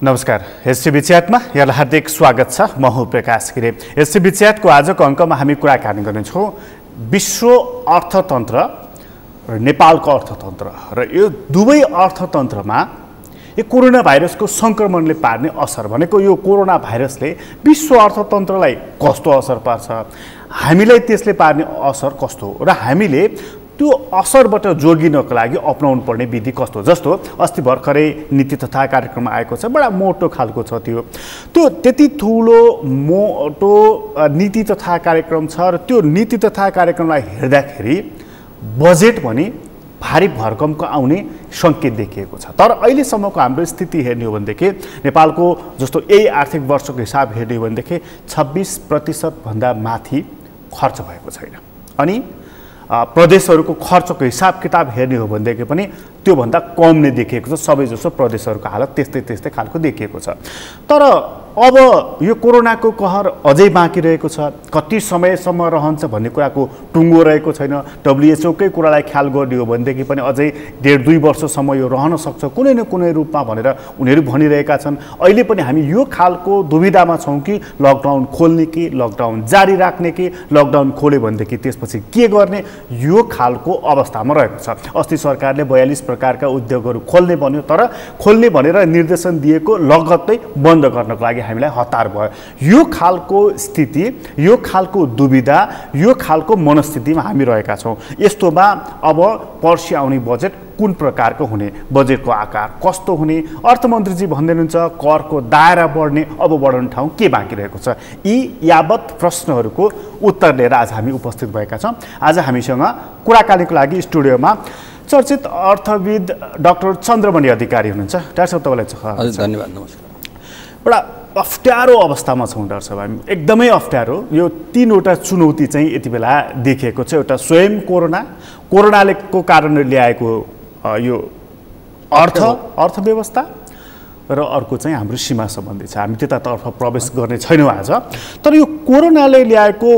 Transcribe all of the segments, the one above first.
नमस्कार। एसटीभी च्याटमा यहाँलाई हार्दिक स्वागत छ। म हुँ प्रकाश गिरे। एसटीभी च्याटको आजको अङ्कमा हामी कुराकानी गर्नेछौँ विश्व अर्थतन्त्र र नेपालको अर्थतन्त्र र यो दुवै अर्थतन्त्रमा यो कोरोना भाइरसको सङ्क्रमणले पार्ने असर भनेको यो कोरोना भाइरसले विश्व अर्थतन्त्रलाई कस्तो असर पार्छ, हामीलाई त्यसले पार्ने असर कस्तो हो र हामीले त्यो असरबाट जोगिनको लागि अपनाउनु पर्ने विधि कस्तो। जस्तो अस्ति भर्खरै नीति तथा कार्यक्रम आएको छ, बडा मोटो खालको छ त्यो त्यति ठुलो मोटो नीति तथा कार्यक्रम छ र त्यो नीति तथा कार्यक्रमलाई हेर्दाखेरि बजेट पनि भारी भरकमको आउने सङ्केत देखिएको छ। तर अहिलेसम्मको हाम्रो स्थिति हेर्ने हो भनेदेखि नेपालको जस्तो यही आर्थिक वर्षको हिसाब हेर्ने हो भनेदेखि 26% भन्दा माथि खर्च भएको छैन। अनि प्रदेशहरूको खर्चको हिसाब किताब हेर्ने हो भनेदेखि पनि त्योभन्दा कम नै देखिएको छ। सबै जसो प्रदेशहरूको हालत त्यस्तै खालको देखिएको छ। तर अब यो कोरोनाको कहर अझै बाँकी रहेको छ। कति समयसम्म रहन्छ भन्ने कुराको टुङ्गो रहेको छैन। WHO कै कुरालाई ख्याल गर्ने हो भनेदेखि पनि अझै 1.5-2 वर्षसम्म यो रहन सक्छ कुनै न कुनै रूपमा भनेर उनीहरू भनिरहेका छन्। अहिले पनि हामी यो खालको दुविधामा छौँ कि लकडाउन खोल्ने कि लकडाउन जारी राख्ने कि लकडाउन खोल्यो भनेदेखि त्यसपछि के गर्ने, यो खालको अवस्थामा रहेको छ। अस्ति सरकारले 42 प्रकारका उद्योगहरू खोल्ने भन्यो, तर खोल्ने भनेर निर्देशन दिएको लगत्तै बन्द गर्नको लागि हामीलाई हतार भयो। यो खालको स्थिति, यो खालको दुविधा, यो खालको मनस्थितिमा हामी रहेका छौँ। यस्तोमा अब पर्सि आउने बजेट कुन प्रकारको हुने, बजेटको आकार कस्तो हुने, अर्थमन्त्रीजी भन्दै हुनुहुन्छ करको दायरा बढ्ने, अब बढाउने ठाउँ के बाँकी रहेको छ, यी यावत प्रश्नहरूको उत्तर लिएर आज हामी उपस्थित भएका छौँ। आज हामीसँग कुराकानीको लागि स्टुडियोमा चर्चित अर्थविद डाक्टर चन्द्रमणि अधिकारी हुनुहुन्छ। डाक्टर साहब तपाईँलाई धन्यवाद, नमस्कार। बडा अप्ठ्यारो अवस्थामा छौँ डाक्टर साहब, हामी एकदमै अप्ठ्यारो। यो 3वटा चुनौती चाहिँ यति बेला देखिएको छ। एउटा स्वयं कोरोनाले को कारणले ल्याएको यो अर्थव्यवस्था र अर्को चाहिँ हाम्रो सीमा सम्बन्धी छ। हामी त्यतातर्फ प्रवेश गर्ने छैनौँ आज। तर यो कोरोनाले ल्याएको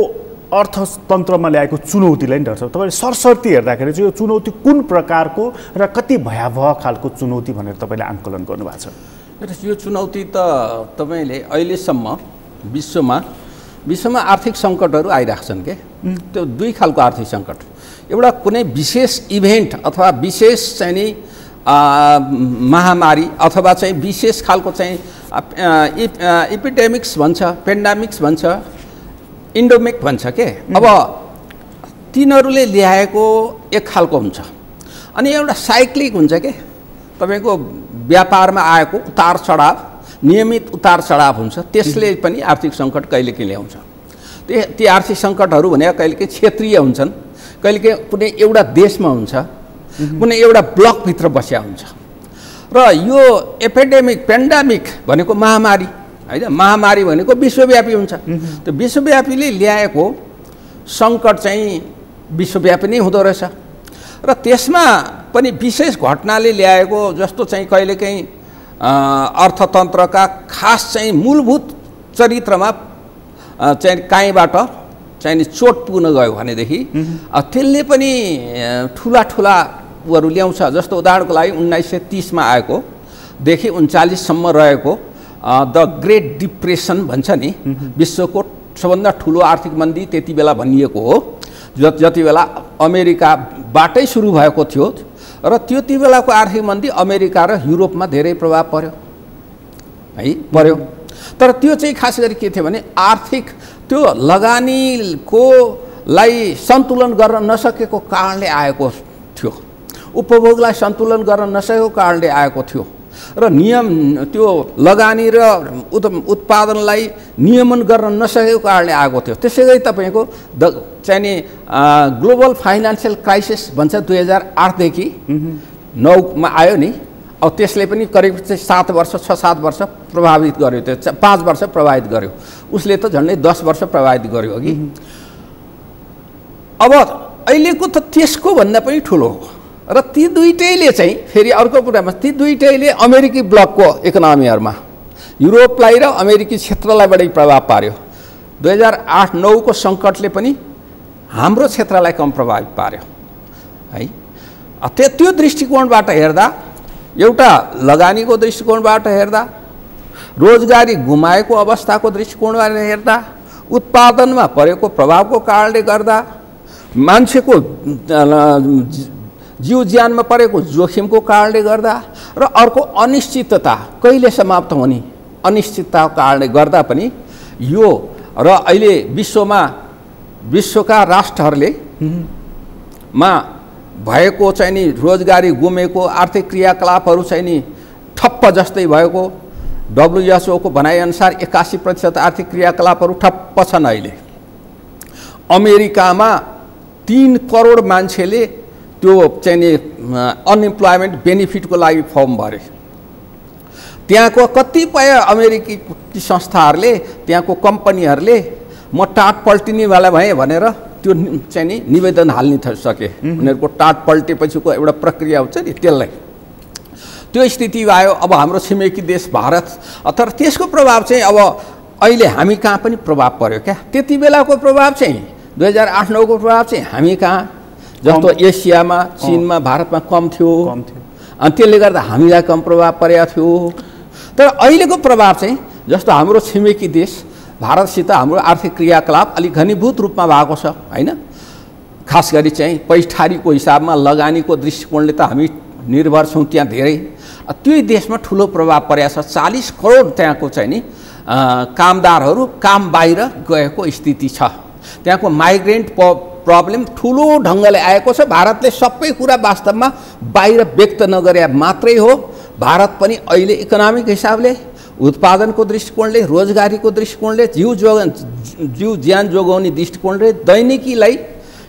अर्थतन्त्रमा ल्याएको चुनौतीलाई नि डाक्टर साहब तपाईँले सरसर्ती हेर्दाखेरि चाहिँ यो चुनौती कुन प्रकारको र कति भयावह खालको चुनौती भनेर तपाईँले आकलन गर्नुभएको छ? यो चुनौती त तपाईँले अहिलेसम्म विश्वमा आर्थिक सङ्कटहरू आइरहेको छन् के। त्यो 2 खालको आर्थिक सङ्कट। एउटा कुनै विशेष इभेन्ट अथवा विशेष चाहिँ नि महामारी अथवा चाहिँ विशेष खालको चाहिँ एपिडेमिक्स भन्छ, पेन्डामिक्स भन्छ, इन्डोमिक भन्छ के। अब तिनीहरूले ल्याएको एक खालको हुन्छ। अनि एउटा साइक्लिक हुन्छ के, तपाईँको व्यापारमा आएको उतार चढाव, नियमित उतार चढाव हुन्छ। त्यसले पनि आर्थिक सङ्कट कहिलेकाहीँ ल्याउँछ। ती आर्थिक सङ्कटहरू भनेको कहिलेकाहीँ क्षेत्रीय हुन्छन्, कहिलेकाहीँ कुनै एउटा देशमा हुन्छ, कुनै एउटा ब्लकभित्र बस्या हुन्छ। र यो पेन्डामिक भनेको महामारी होइन, महामारी भनेको विश्वव्यापी हुन्छ। त्यो विश्वव्यापीले ल्याएको सङ्कट चाहिँ विश्वव्यापी नै हुँदो रहेछ। र त्यसमा पनि विशेष घटनाले ल्याएको जस्तो चाहिँ कहिलेकाहीँ अर्थतन्त्रका खास चाहिँ मूलभूत चरित्रमा चाहिँ काहीँबाट चाहिँ चोट पुग्न गयो भनेदेखि त्यसले पनि ठुलाठुलाहरू ल्याउँछ। जस्तो उदाहरणको लागि 1930मा आएको देखि 39सम्म रहेको द ग्रेट डिप्रेसन भन्छ नि, विश्वको सबभन्दा ठुलो आर्थिक मन्दी त्यति बेला भनिएको हो। जति बेला अमेरिकाबाटै सुरु भएको थियो र त्यति बेलाको आर्थिक मन्दी अमेरिका र युरोपमा धेरै प्रभाव पर्यो। तर त्यो चाहिँ खास गरी के थियो भने आर्थिक त्यो लगानीकोलाई सन्तुलन गर्न नसकेको कारणले आएको थियो, उपभोगलाई सन्तुलन गर्न नसकेको कारणले आएको थियो र त्यो लगानी र उत्पादनलाई नियमन गर्न नसकेको कारणले आएको थियो। त्यसै गरी तपाईँको चाहिँ नि ग्लोबल फाइनेन्सियल क्राइसिस भन्छ 2008देखि 9मा आयो नि। अब त्यसले पनि करिब 7 वर्ष 6-7 वर्ष प्रभावित गर्यो। त्यो 5 वर्ष प्रभावित गर्यो, उसले त झन्डै 10 वर्ष प्रभावित गर्यो अघि। अब अहिलेको त त्यसको भन्दा पनि ठुलो हो। र ती दुईटैले चाहिँ फेरि अर्को कुरामा ती दुईटैले अमेरिकी ब्लकको इकोनोमीहरूमा युरोपलाई र अमेरिकी क्षेत्रलाई बढी प्रभाव पार्यो। 2008-9को सङ्कटले पनि हाम्रो क्षेत्रलाई कम प्रभावित पार्यो है। त्यो दृष्टिकोणबाट हेर्दा एउटा लगानीको दृष्टिकोणबाट हेर्दा रोजगारी गुमाएको अवस्थाको दृष्टिकोणबाट हेर्दा, उत्पादनमा परेको प्रभावको कारणले गर्दा, मान्छेको जीव ज्यानमा परेको जोखिमको कारणले गर्दा र अर्को अनिश्चितता कहिले समाप्त हुने अनिश्चितताको कारणले गर्दा पनि यो र अहिले विश्वका राष्ट्रहरूले मा भएको चाहिँ नि रोजगारी गुमेको आर्थिक क्रियाकलापहरू चाहिँ नि ठप्प जस्तै भएको WHO को भनाइअनुसार 81% आर्थिक क्रियाकलापहरू ठप्प छन्। अहिले अमेरिकामा 3 करोड मान्छेले त्यो चाहिँ नि अनइम्प्लोइमेन्ट बेनिफिटको लागि फर्म भरे। त्यहाँको कतिपय अमेरिकी संस्थाहरूले, त्यहाँको कम्पनीहरूले म टाट पल्टिनेवाला भएँ भनेर त्यो चाहिँ नि निवेदन हाल्न सके। उनीहरूको टाट पल्टेपछिको एउटा प्रक्रिया हुन्छ नि, त्यसलाई त्यो स्थिति आयो। अब हाम्रो छिमेकी देश भारत, तर त्यसको प्रभाव चाहिँ अब अहिले हामी कहाँ पनि प्रभाव पर्यो क्या। त्यति बेलाको प्रभाव चाहिँ 2008-09 को प्रभाव चाहिँ हामी कहाँ, जस्तो एसियामा, चीनमा, भारतमा कम थियो अनि त्यसले गर्दा हामीलाई कम प्रभाव परेको थियो। तर अहिलेको प्रभाव चाहिँ जस्तो हाम्रो छिमेकी देश भारतसित हाम्रो आर्थिक क्रियाकलाप अलिक घनीभूत रूपमा भएको छ हैन। खास गरी चाहिँ पैठारीको हिसाबमा लगानीको दृष्टिकोणले त हामी निर्भर छौँ त्यहाँ धेरै। त्यही देशमा ठुलो प्रभाव परेको छ। 40 करोड त्यहाँको चाहिँ नि कामदारहरू काम बाहिर गएको स्थिति छ। त्यहाँको माइग्रेन्ट प्रब्लम ठुलो ढङ्गले आएको छ। भारतले सबै कुरा वास्तवमा बाहिर व्यक्त नगरे मात्रै हो। भारत पनि अहिले इकोनोमिक हिसाबले, उत्पादनको दृष्टिकोणले, रोजगारीको दृष्टिकोणले, जीव ज्यान जोगाउने दृष्टिकोणले, दैनिकीलाई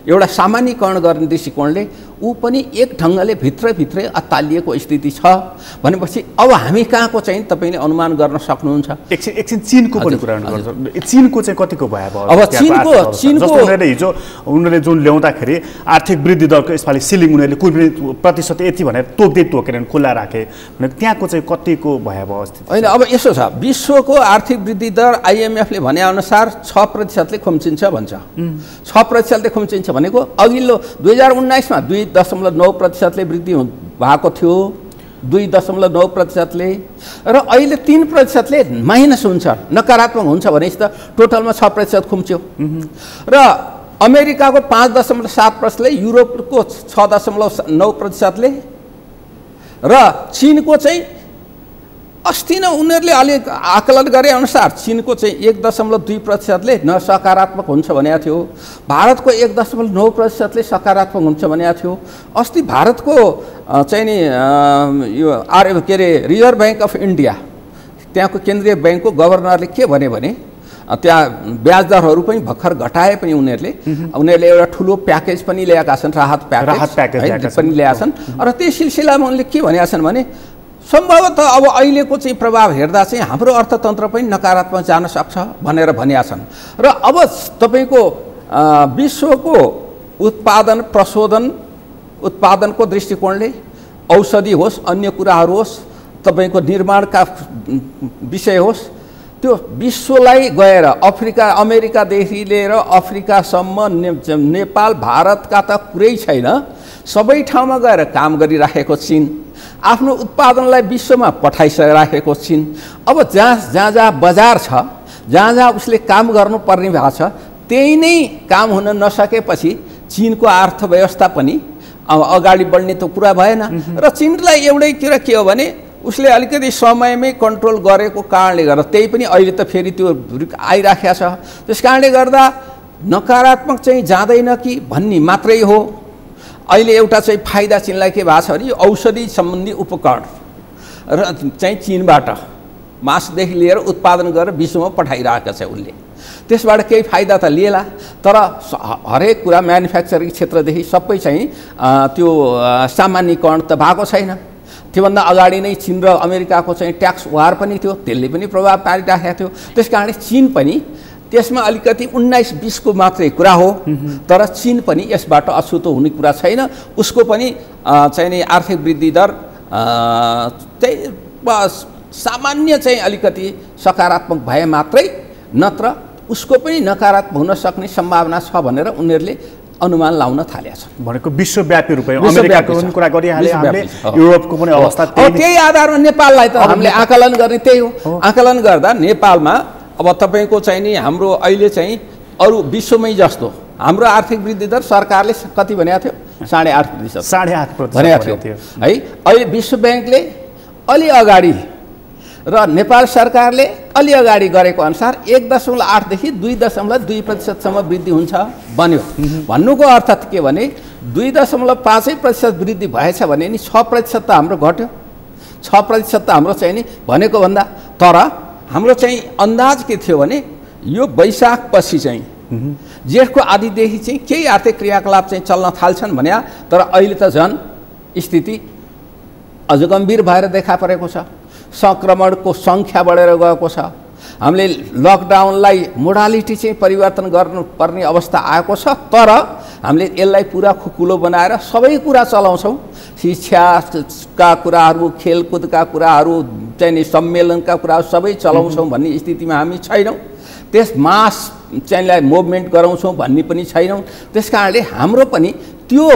एउटा सामान्यकरण गर्ने दृष्टिकोणले ऊ पनि एक ढङ्गले भित्रभित्रै अत्तालिएको स्थिति छ भनेपछि अब हामी कहाँको चाहिँ तपाईँले अनुमान गर्न सक्नुहुन्छ। एकछिन चीनको पनि कुरा गर्नुपर्छ। चीनको चाहिँ कतिको भयावह? अब चीनको हिजो उनीहरूले जुन ल्याउँदाखेरि आर्थिक वृद्धि दरको यसपालि सिलिङ उनीहरूले कुनै पनि प्रतिशत यति भनेर तोकेनन्, खुल्ला राखे भने त्यहाँको चाहिँ कतिको भयावह स्थिति? होइन, अब यसो छ, विश्वको आर्थिक वृद्धि दर IMF-ले भनेअनुसार 6% खुम्चिन्छ भन्छ। 6% खुम्चिन्छ भनेको अघिल्लो 2019-मा 2.9% वृद्धि भएको थियो, 2.9%ले, र अहिले 3% माइनस हुन्छ, नकारात्मक हुन्छ भने त टोटलमा 6% खुम्च्यो। र अमेरिकाको 5.7%ले, युरोपको 6.9%ले र चीनको चाहिँ अस्ति नै उनीहरूले अलिक आकलन गरे अनुसार चीनको चाहिँ 1.2%ले न सकारात्मक हुन्छ भनेको थियो। भारतको 1.9%ले सकारात्मक हुन्छ भनेको थियो। अस्ति भारतको चाहिँ नि यो के अरे रिजर्भ ब्याङ्क अफ इन्डिया, त्यहाँको केन्द्रीय ब्याङ्कको गभर्नरले के भने त्यहाँ ब्याज दरहरू पनि भर्खर घटाए पनि उनीहरूले एउटा ठुलो प्याकेज पनि ल्याएका छन्, राहत प्याकेज पनि ल्याएका छन्। र त्यही सिलसिलामा उनले के भनेका छन् भने सम्भवतः अब अहिलेको चाहिँ प्रभाव हेर्दा चाहिँ हाम्रो अर्थतन्त्र पनि नकारात्मक जान सक्छ भनेर भनिया छन्। र अब तपाईँको विश्वको उत्पादनको दृष्टिकोणले, औषधि होस्, अन्य कुराहरू होस्, तपाईँको निर्माणका विषय होस्, त्यो विश्वलाई गएर अमेरिकादेखि लिएर अफ्रिकासम्म, नेपाल, भारतका त कुरै छैन, सबै ठाउँमा गएर काम गरिराखेको चीन, आफ्नो उत्पादनलाई विश्वमा पठाइराखेको चीन। अब जहाँ बजार छ, जहाँ उसले काम गर्नुपर्ने भएको छ, त्यही नै काम हुन नसकेपछि चीनको अर्थव्यवस्था पनि अब अगाडि बढ्ने त कुरा भएन। र चीनलाई एउटै कुरा के हो भने उसले अलिकति समयमै कन्ट्रोल गरेको कारणले गर्दा त्यही पनि अहिले त फेरि त्यो आइराखेको छ। त्यस कारणले गर्दा नकारात्मक चाहिँ जाँदैन कि भन्ने मात्रै हो। अहिले एउटा चाहिँ फाइदा चीनलाई के भएको छ भने औषधि सम्बन्धी उपकरण र चाहिँ चीनबाट मासुदेखि लिएर उत्पादन गरेर विश्वमा पठाइरहेको छ उसले। त्यसबाट केही फाइदा त लिएला, तर हरेक कुरा म्यानुफ्याक्चरिङ क्षेत्रदेखि सबै चाहिँ त्यो सामान्यकरण त भएको छैन। त्योभन्दा अगाडि नै चीन र अमेरिकाको चाहिँ ट्याक्स वार पनि थियो, त्यसले पनि प्रभाव पारिराखेको थियो। त्यस कारणले चीन पनि त्यसमा अलिकति 19-20 को मात्रै कुरा हो, तर चीन पनि यसबाट अछुतो हुने कुरा छैन। उसको पनि चाहिँ नि आर्थिक वृद्धि दर चाहिँ सामान्य चाहिँ अलिकति सकारात्मक भए मात्रै, नत्र उसको पनि नकारात्मक हुन सक्ने सम्भावना छ भनेर उनीहरूले अनुमान लाउन थालेका छन्। भनेको विश्वव्यापी रूपमा अमेरिकाको पनि कुरा गरिहाले हामीले, युरोपको पनि अवस्था त्यही आधारमा नेपाललाई त हामीले आकलन गर्ने त्यही हो। आकलन गर्दा नेपालमा अब तपाईँको चाहिँ नि हाम्रो अहिले चाहिँ अरू विश्वमै जस्तो हाम्रो आर्थिक वृद्धि दर सरकारले कति भनेको थियो? 8.5%। 8.5% भनेको थियो है। अहिले विश्व ब्याङ्कले अलि अगाडि र नेपाल सरकारले अलि अगाडि गरेको अनुसार 1.8 देखि 2.2% वृद्धि हुन्छ भन्यो। भन्नुको अर्थ के भने 2.5% वृद्धि भएछ भने नि 6% त हाम्रो घट्यो। 6% त हाम्रो चाहिँ नि भनेको भन्दा, तर हाम्रो चाहिँ अन्दाज के थियो भने यो वैशाख पछि चाहिँ जेठको आदिदेखि चाहिँ केही आर्थिक क्रियाकलाप चाहिँ चल्न थाल्छन् भने, तर अहिले त झन् स्थिति अझ गम्भीर भएर देखा परेको छ। सङ्क्रमणको सङ्ख्या बढेर गएको छ। हामीले लकडाउनलाई मोडालिटी चाहिँ परिवर्तन गर्नुपर्ने अवस्था आएको छ, तर हामीले यसलाई पुरा खुकुलो बनाएर सबै कुरा चलाउँछौँ। शिक्षाका कुराहरू, खेलकुदका कुराहरू, चाहिँ सम्मेलनका कुराहरू सबै चलाउँछौँ भन्ने स्थितिमा हामी छैनौँ। त्यस मास चाहिँलाई मुभमेन्ट गराउँछौँ भन्ने पनि छैनौँ। त्यस कारणले हाम्रो पनि त्यो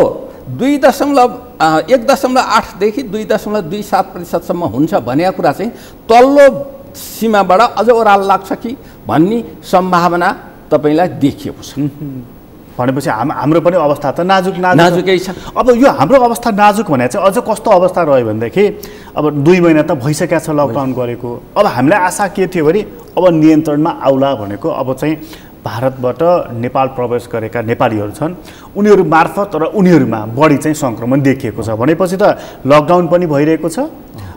1.8 देखि 2.27% हुन्छ भनेको कुरा चाहिँ तल्लो सीमाबाट अझ ओह्रालो लाग्छ कि भन्ने सम्भावना तपाईँलाई देखिएको छ। भनेपछि हाम्रो पनि अवस्था त नाजुकै छ। अब यो हाम्रो अवस्था नाजुक भने चाहिँ अझ कस्तो अवस्था रह्यो भनेदेखि अब 2 महिना त भइसकेको छ लकडाउन गरेको। अब हामीलाई आशा के थियो भने अब नियन्त्रणमा आउला भनेको अब चाहिँ भारतबाट नेपाल प्रवेश गरेका नेपालीहरू छन्, उनीहरू मार्फत र उनीहरूमा बढी चाहिँ सङ्क्रमण देखिएको छ भनेपछि त लकडाउन पनि भइरहेको छ,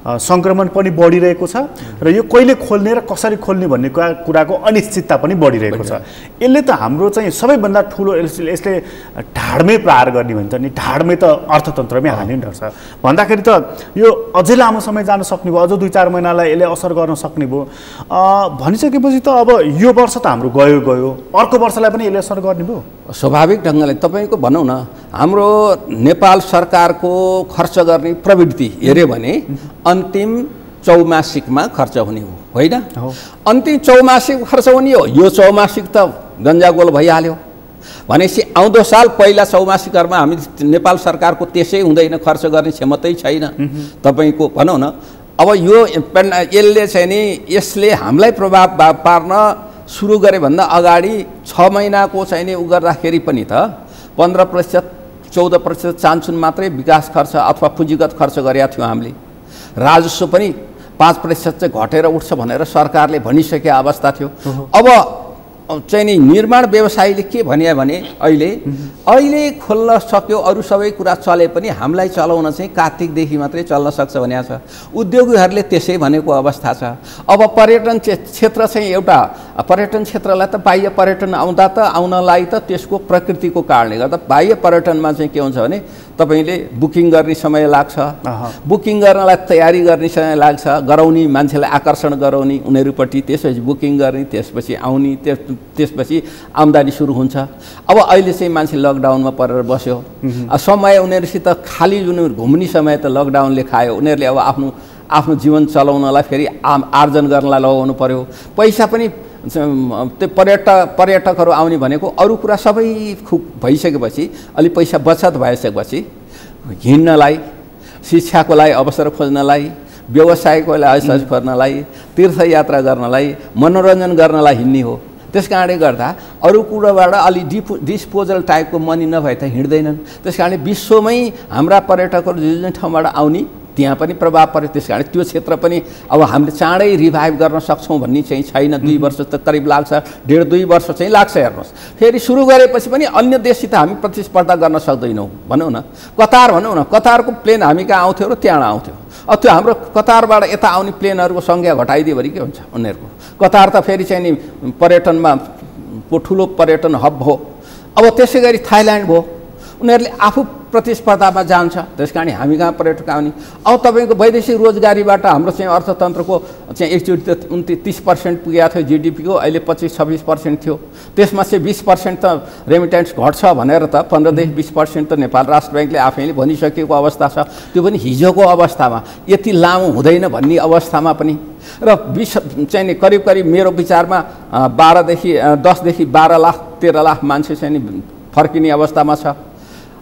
सङ्क्रमण पनि बढिरहेको छ र यो कहिले खोल्ने र कसरी खोल्ने भन्ने कुराको अनिश्चितता पनि बढिरहेको छ। यसले त हाम्रो चाहिँ सबैभन्दा ठुलो यसले ढाडमै प्रहार गर्ने भन्छ नि, ढाडमै त अर्थतन्त्रमै हानि गर्छ भन्दाखेरि त यो अझै लामो समय जान सक्ने भयो, अझ 2-4 महिनालाई यसले असर गर्न सक्ने भयो भनिसकेपछि त अब यो वर्ष त हाम्रो गयो, अर्को वर्षलाई पनि यसले असर गर्ने भयो। स्वाभाविक ढङ्गले तपाईँको भनौँ न, हाम्रो नेपाल सरकारको खर्च गर्ने प्रवृत्ति हेऱ्यो भने अन्तिम चौमासिकमा खर्च हुने हो, होइन? अन्तिम चौमासिक खर्च हुने हो। यो चौमासिक त गन्जागोल भइहाल्यो भनेपछि आउँदो साल पहिला चौमासिकहरूमा हामी नेपाल सरकारको त्यसै हुँदैन, खर्च गर्ने क्षमतै छैन तपाईँको भनौँ न। अब यो यसले चाहिँ नि यसले हामीलाई प्रभाव पार्न सुरु गरे भन्दा अगाडि 6 महिनाको चाहिँ नि उ गर्दाखेरि पनि त 15% 14% चान्सुन मात्रै विकास खर्च अथवा पुँजीगत खर्च गरेका थियौँ हामीले। राजस्व पनि 5% चाहिँ घटेर उठ्छ भनेर सरकारले भनिसकेको अवस्था थियो। अब चाहिँ नि निर्माण व्यवसायीले के भन्यो भने अहिले खोल्न सक्यो, अरू सबै कुरा चले पनि हामीलाई चलाउन चाहिँ कार्तिकदेखि मात्रै चल्न सक्छ भनेको छ। उद्योगीहरूले त्यसै भनेको अवस्था छ। अब पर्यटन क्षेत्र चाहिँ एउटा पर्यटन क्षेत्रलाई त बाह्य पर्यटन आउनलाई त त्यसको प्रकृतिको कारणले गर्दा बाह्य पर्यटनमा चाहिँ के हुन्छ भने तपाईँले बुकिङ गर्ने समय लाग्छ, बुकिङ गर्नलाई तयारी गर्ने समय लाग्छ, गराउने मान्छेलाई आकर्षण गराउने उनीहरूपट्टि, त्यसपछि बुकिङ गर्ने, त्यसपछि आउने, त्यसपछि आम्दानी सुरु हुन्छ। अब अहिले चाहिँ मान्छे लकडाउनमा परेर बस्यो, समय उनीहरूसित खाली जुन घुम्ने समय त लकडाउनले खायो। उनीहरूले अब आफ्नो जीवन चलाउनलाई फेरि आर्जन गर्नलाई लगाउनु पर्यो। पैसा पनि त्यो पर्यटकहरू आउने भनेको अरू कुरा सबै भइसकेपछि अलि पैसा बचत भइसकेपछि हिँड्नलाई, शिक्षाको लागि अवसर खोज्नलाई, व्यवसायको लागि अवसर खोज्नलाई, तीर्थयात्रा गर्नलाई, मनोरञ्जन गर्नलाई हिँड्ने हो। त्यस कारणले गर्दा अरू कुराबाट अलि डिस्पोजल टाइपको मनी नभए त हिँड्दैनन्। त्यस कारणले विश्वमै हाम्रा पर्यटकहरू जुन ठाउँबाट आउने त्यहाँ पनि प्रभाव पर्यो। त्यस कारण त्यो क्षेत्र पनि अब हामीले चाँडै रिभाइभ गर्न सक्छौँ भन्ने चाहिँ छैन। 2 वर्ष त करिब लाग्छ, 1.5-2 वर्ष चाहिँ लाग्छ। हेर्नुहोस्, फेरि सुरु गरेपछि पनि अन्य देशसित हामी प्रतिस्पर्धा गर्न सक्दैनौँ। भनौँ न कतार, भनौँ न कतारको प्लेन हामी कहाँ आउँथ्यो र त्यहाँ आउँथ्यो। अब त्यो हाम्रो कतारबाट यता आउने प्लेनहरूको सङ्ख्या घटाइदियो भने के हुन्छ उनीहरूको? कतार त फेरि चाहिँ नि पर्यटनमा ठुलो पर्यटन हब हो। अब त्यसै गरी थाइल्यान्ड भयो, उनीहरूले आफू प्रतिस्पर्धामा जान्छ। त्यस कारण हामी कहाँ पर्यटक आउने। अब तपाईँको वैदेशिक रोजगारीबाट हाम्रो चाहिँ अर्थतन्त्रको चाहिँ एकचोटि त 29% पुगेको थियो जिडिपीको, अहिले 25-26% थियो। त्यसमा चाहिँ 20% त रेमिटेन्स घट्छ भनेर त 15-20% त नेपाल राष्ट्र ब्याङ्कले आफैले भनिसकेको अवस्था छ। त्यो पनि हिजोको अवस्थामा, यति लामो हुँदैन भन्ने अवस्थामा पनि। र चाहिँ नि करिब मेरो विचारमा 10 देखि 12 लाख 13 लाख मान्छे चाहिँ नि फर्किने अवस्थामा छ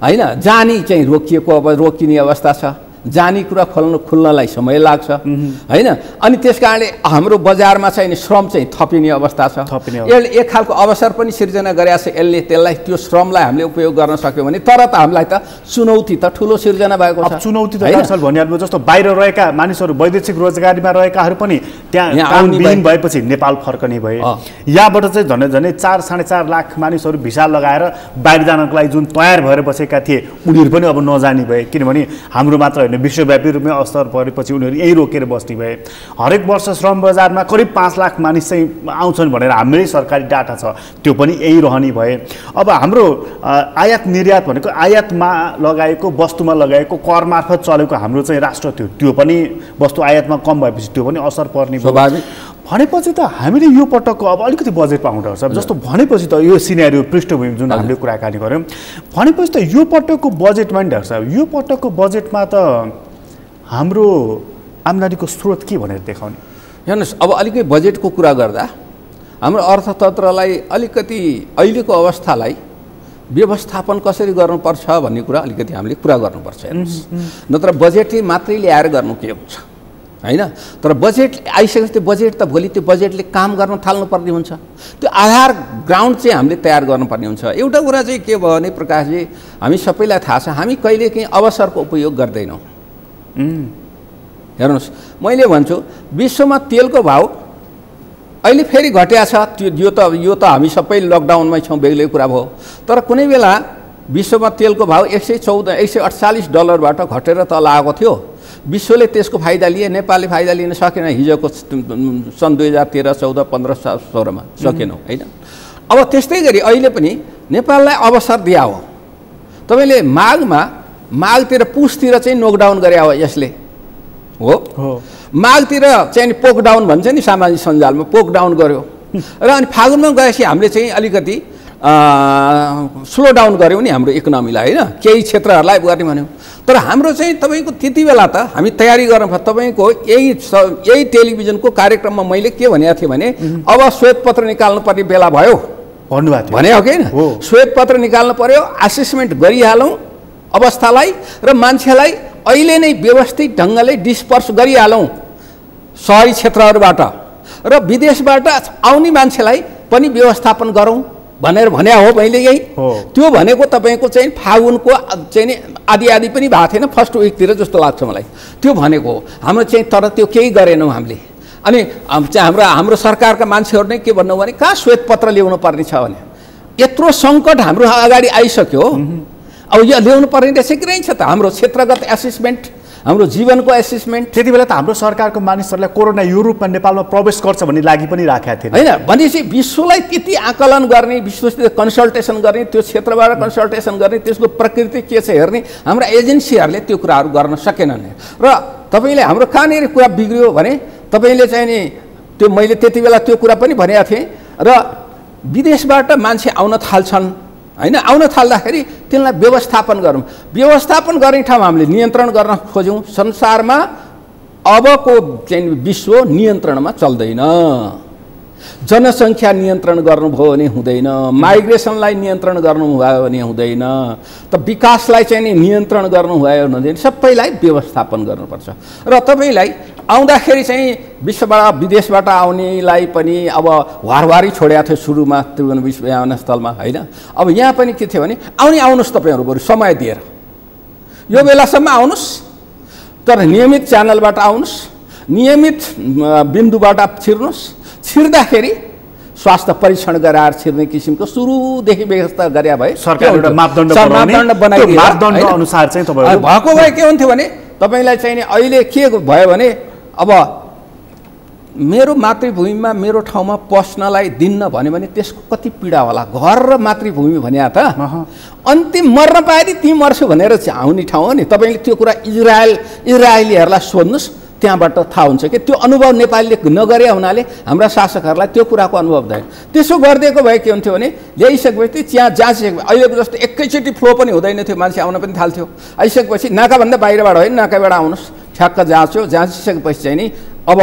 हैन। जानी चाहिँ रोकिएको, अब रोकिने अवस्था छ। जानी कुरा खुल्नलाई समय लाग्छ हैन। अनि त्यस कारणले हाम्रो बजारमा चाहिँ श्रम चाहिँ थपिने अवस्था छ। यसले एक खालको अवसर पनि सिर्जना गरेको छ। यसले त्यसलाई त्यो श्रमलाई हामीले उपयोग गर्न सक्यौँ भने, तर त हामीलाई त चुनौती त ठुलो सिर्जना भएको छ। चुनौती त सर भनिहाल्नु जस्तो बाहिर रहेका मानिसहरू वैदेशिक रोजगारीमा रहेकाहरू पनि त्यहाँ कामविहीन भएपछि नेपाल फर्कने भए। यहाँबाट चाहिँ झनै 4-4.5 लाख मानिसहरू भिसा लगाएर बाहिर जानको लागि जुन तयार भएर बसेका थिए उनीहरू पनि अब नजाने भए, किनभने हाम्रो मात्र विश्वव्यापी रूपमा असर परेपछि उनीहरू यही रोकेर बस्ने भए। हरेक वर्ष श्रम बजारमा करिब 5 लाख मानिस चाहिँ आउँछन् भनेर हाम्रै सरकारी डाटा छ, त्यो पनि यही रहने भए। अब हाम्रो आयात निर्यात भनेको आयातमा लगाएको वस्तुमा लगाएको कर मार्फत चलेको हाम्रो चाहिँ राष्ट्र थियो, त्यो पनि वस्तु आयातमा कम भएपछि त्यो पनि असर पर्ने भयो। भनेपछि त हामीले यो पटकको अब अलिकति बजेट पाउनु पर्छ जस्तो भनेपछि त यो सिनेरियो पृष्ठभूमि जुन हामीले कुराकानी गऱ्यौँ भनेपछि त यो पटकको बजेटमा नि डाक्टर साहब, यो पटकको बजेटमा त हाम्रो आम्दानीको स्रोत के भनेर देखाउने? हेर्नुहोस्, अब अलिकति बजेटको कुरा गर्दा हाम्रो अर्थतन्त्रलाई अलिकति अहिलेको अवस्थालाई व्यवस्थापन कसरी गर्नुपर्छ भन्ने कुरा अलिकति हामीले कुरा गर्नुपर्छ। हेर्नुहोस्, नत्र बजेटले मात्रै ल्याएर गर्नु के हुन्छ हैन। तर बजेट आइसकेपछि त्यो बजेट त भोलि त्यो बजेटले काम गर्न थाल्नुपर्ने हुन्छ। त्यो आधार ग्राउन्ड चाहिँ हामीले तयार गर्नुपर्ने हुन्छ। एउटा कुरा चाहिँ के भयो भने प्रकाशजी, हामी सबैलाई थाहा छ हामी कहिलेकाहीँ अवसरको उपयोग गर्दैनौँ। हेर्नुहोस्, मैले भन्छु विश्वमा तेलको भाउ अहिले फेरि घट्या छ। यो त हामी सबै लकडाउनमै छौँ, बेग्लै कुरा भयो। तर कुनै बेला विश्वमा तेलको भाउ $148 घटेर तल आएको थियो। विश्वले त्यसको फाइदा लिए, नेपालले फाइदा लिन सकेन। हिजोको सन् 2013, 14, 15, 16मा सकेनौँ हैन। अब त्यस्तै गरी अहिले पनि नेपाललाई अवसर दिया हो। तपाईँले माघतिर पुसतिर चाहिँ नोकडाउन गरे हो यसले हो। माघतिर चाहिँ पोकडाउन भन्छ नि सामाजिक सञ्जालमा, पोकडाउन गर्यो। र अनि फागुनमा गएपछि हामीले चाहिँ अलिकति स्लो डाउन गऱ्यौँ नि हाम्रो इकोनोमीलाई हैन, केही क्षेत्रहरूलाई गर्ने भन्यौँ। तर हाम्रो चाहिँ तपाईँको त्यति बेला त हामी तयारी गर्नु। तपाईँको यही टेलिभिजनको कार्यक्रममा मैले के भनेको थिएँ भने अब श्वेतपत्र निकाल्नुपर्ने बेला भयो भन्नुभएको भने हो कि होइन। श्वेतपत्र निकाल्नु पर्यो, असेसमेन्ट गरिहालौँ अवस्थालाई र मान्छेलाई अहिले नै व्यवस्थित ढङ्गले डिस्पर्स गरिहालौँ सहरी क्षेत्रहरूबाट, र विदेशबाट आउने मान्छेलाई पनि व्यवस्थापन गरौँ भनेर भने हो मैले यही। त्यो भनेको तपाईँको चाहिँ फागुनको चाहिँ आदि पनि भएको थिएन, फर्स्ट विकतिर जस्तो लाग्छ मलाई त्यो भनेको हाम्रो चाहिँ। तर त्यो केही गरेनौँ हामीले। अनि चाहिँ हाम्रो सरकारका मान्छेहरू नै के भन्नु भने कहाँ श्वेतपत्र ल्याउनु पर्ने छ भने, यत्रो सङ्कट हाम्रो अगाडि आइसक्यो। अब यो ल्याउनु पर्ने रहेछ कि रहेछ त हाम्रो क्षेत्रगत एसेसमेन्ट, हाम्रो जीवनको एसेसमेन्ट। त्यति बेला त हाम्रो सरकारको मानिसहरूलाई कोरोना युरोपमा नेपालमा प्रवेश गर्छ भन्ने लागि पनि राखेको थिएन हैन। भनेपछि विश्वलाई त्यति आकलन गर्ने, विश्वसित कन्सल्टेसन गर्ने, त्यो क्षेत्रबाट कन्सल्टेसन गर्ने, त्यसको प्रकृति के छ हेर्ने हाम्रा एजेन्सीहरूले त्यो कुराहरू गर्न सकेनन्। र तपाईँले हाम्रो कहाँनिर कुरा बिग्रियो भने तपाईँले चाहिँ नि त्यो मैले त्यति बेला त्यो कुरा पनि भनेको थिएँ। र विदेशबाट मान्छे आउन थाल्छन् हैन, आउन थाल्दाखेरि त्यसलाई व्यवस्थापन गरौँ। व्यवस्थापन गर्ने ठाउँमा हामीले नियन्त्रण गर्न खोज्यौँ। संसारमा अबको चाहिँ विश्व नियन्त्रणमा चल्दैन। जनसङ्ख्या नियन्त्रण गर्नुभयो भने हुँदैन, माइग्रेसनलाई नियन्त्रण गर्नुभयो भने हुँदैन, त विकासलाई चाहिँ नि नियन्त्रण गर्नुभयो भने हुँदैन। सबैलाई व्यवस्थापन गर्नुपर्छ। र तपाईँलाई आउँदाखेरि चाहिँ विश्वबाट विदेशबाट आउनेलाई पनि अब वारवारी छोडेको थियो सुरुमा त्रिभुवन विश्वविमानस्थलमा हैन। अब यहाँ पनि के थियो भने आउनुहोस् तपाईँहरू बरु समय दिएर यो बेलासम्म आउनुहोस्, तर नियमित च्यानलबाट आउनुहोस्, नियमित बिन्दुबाट छिर्नुहोस्। छिर्दाखेरि स्वास्थ्य परीक्षण गराएर छिर्ने किसिमको सुरुदेखि व्यवस्था गरे भए सरकारले मापदण्ड बनाइदियो, मापदण्ड अनुसार चाहिँ तपाईहरु भएको भए के हुन्थ्यो भने तपाईलाई चाहिँ अहिले के भयो भने अब मेरो मातृभूमिमा मेरो ठाउँमा पस्नलाई दिन्न भन्यो भने त्यसको कति पीडा होला। घर र मातृभूमि भन्या त अन्तिम मर्न पाए नि ती मर्छु भनेर आउने ठाउँ हो नि। तपाईँले त्यो कुरा इजरायलीहरूलाई सोध्नुहोस्, त्यहाँबाट थाहा हुन्छ कि त्यो अनुभव नेपालीले नगरे हुनाले हाम्रा शासकहरूलाई त्यो कुराको अनुभव भएन। त्यसो गरिदिएको भए के हुन्थ्यो भने ल्याइसकेपछि त्यहाँ जाँचिसकेपछि अहिलेको जस्तो एकैचोटि फ्लो पनि हुँदैन थियो, मान्छे आउन पनि थाल्थ्यो। आइसकेपछि नाकाभन्दा बाहिरबाट होइन, नाकाबाट आउनुहोस्, ठ्याक्क जाँच्यो, जाँचिसकेपछि चाहिँ नि अब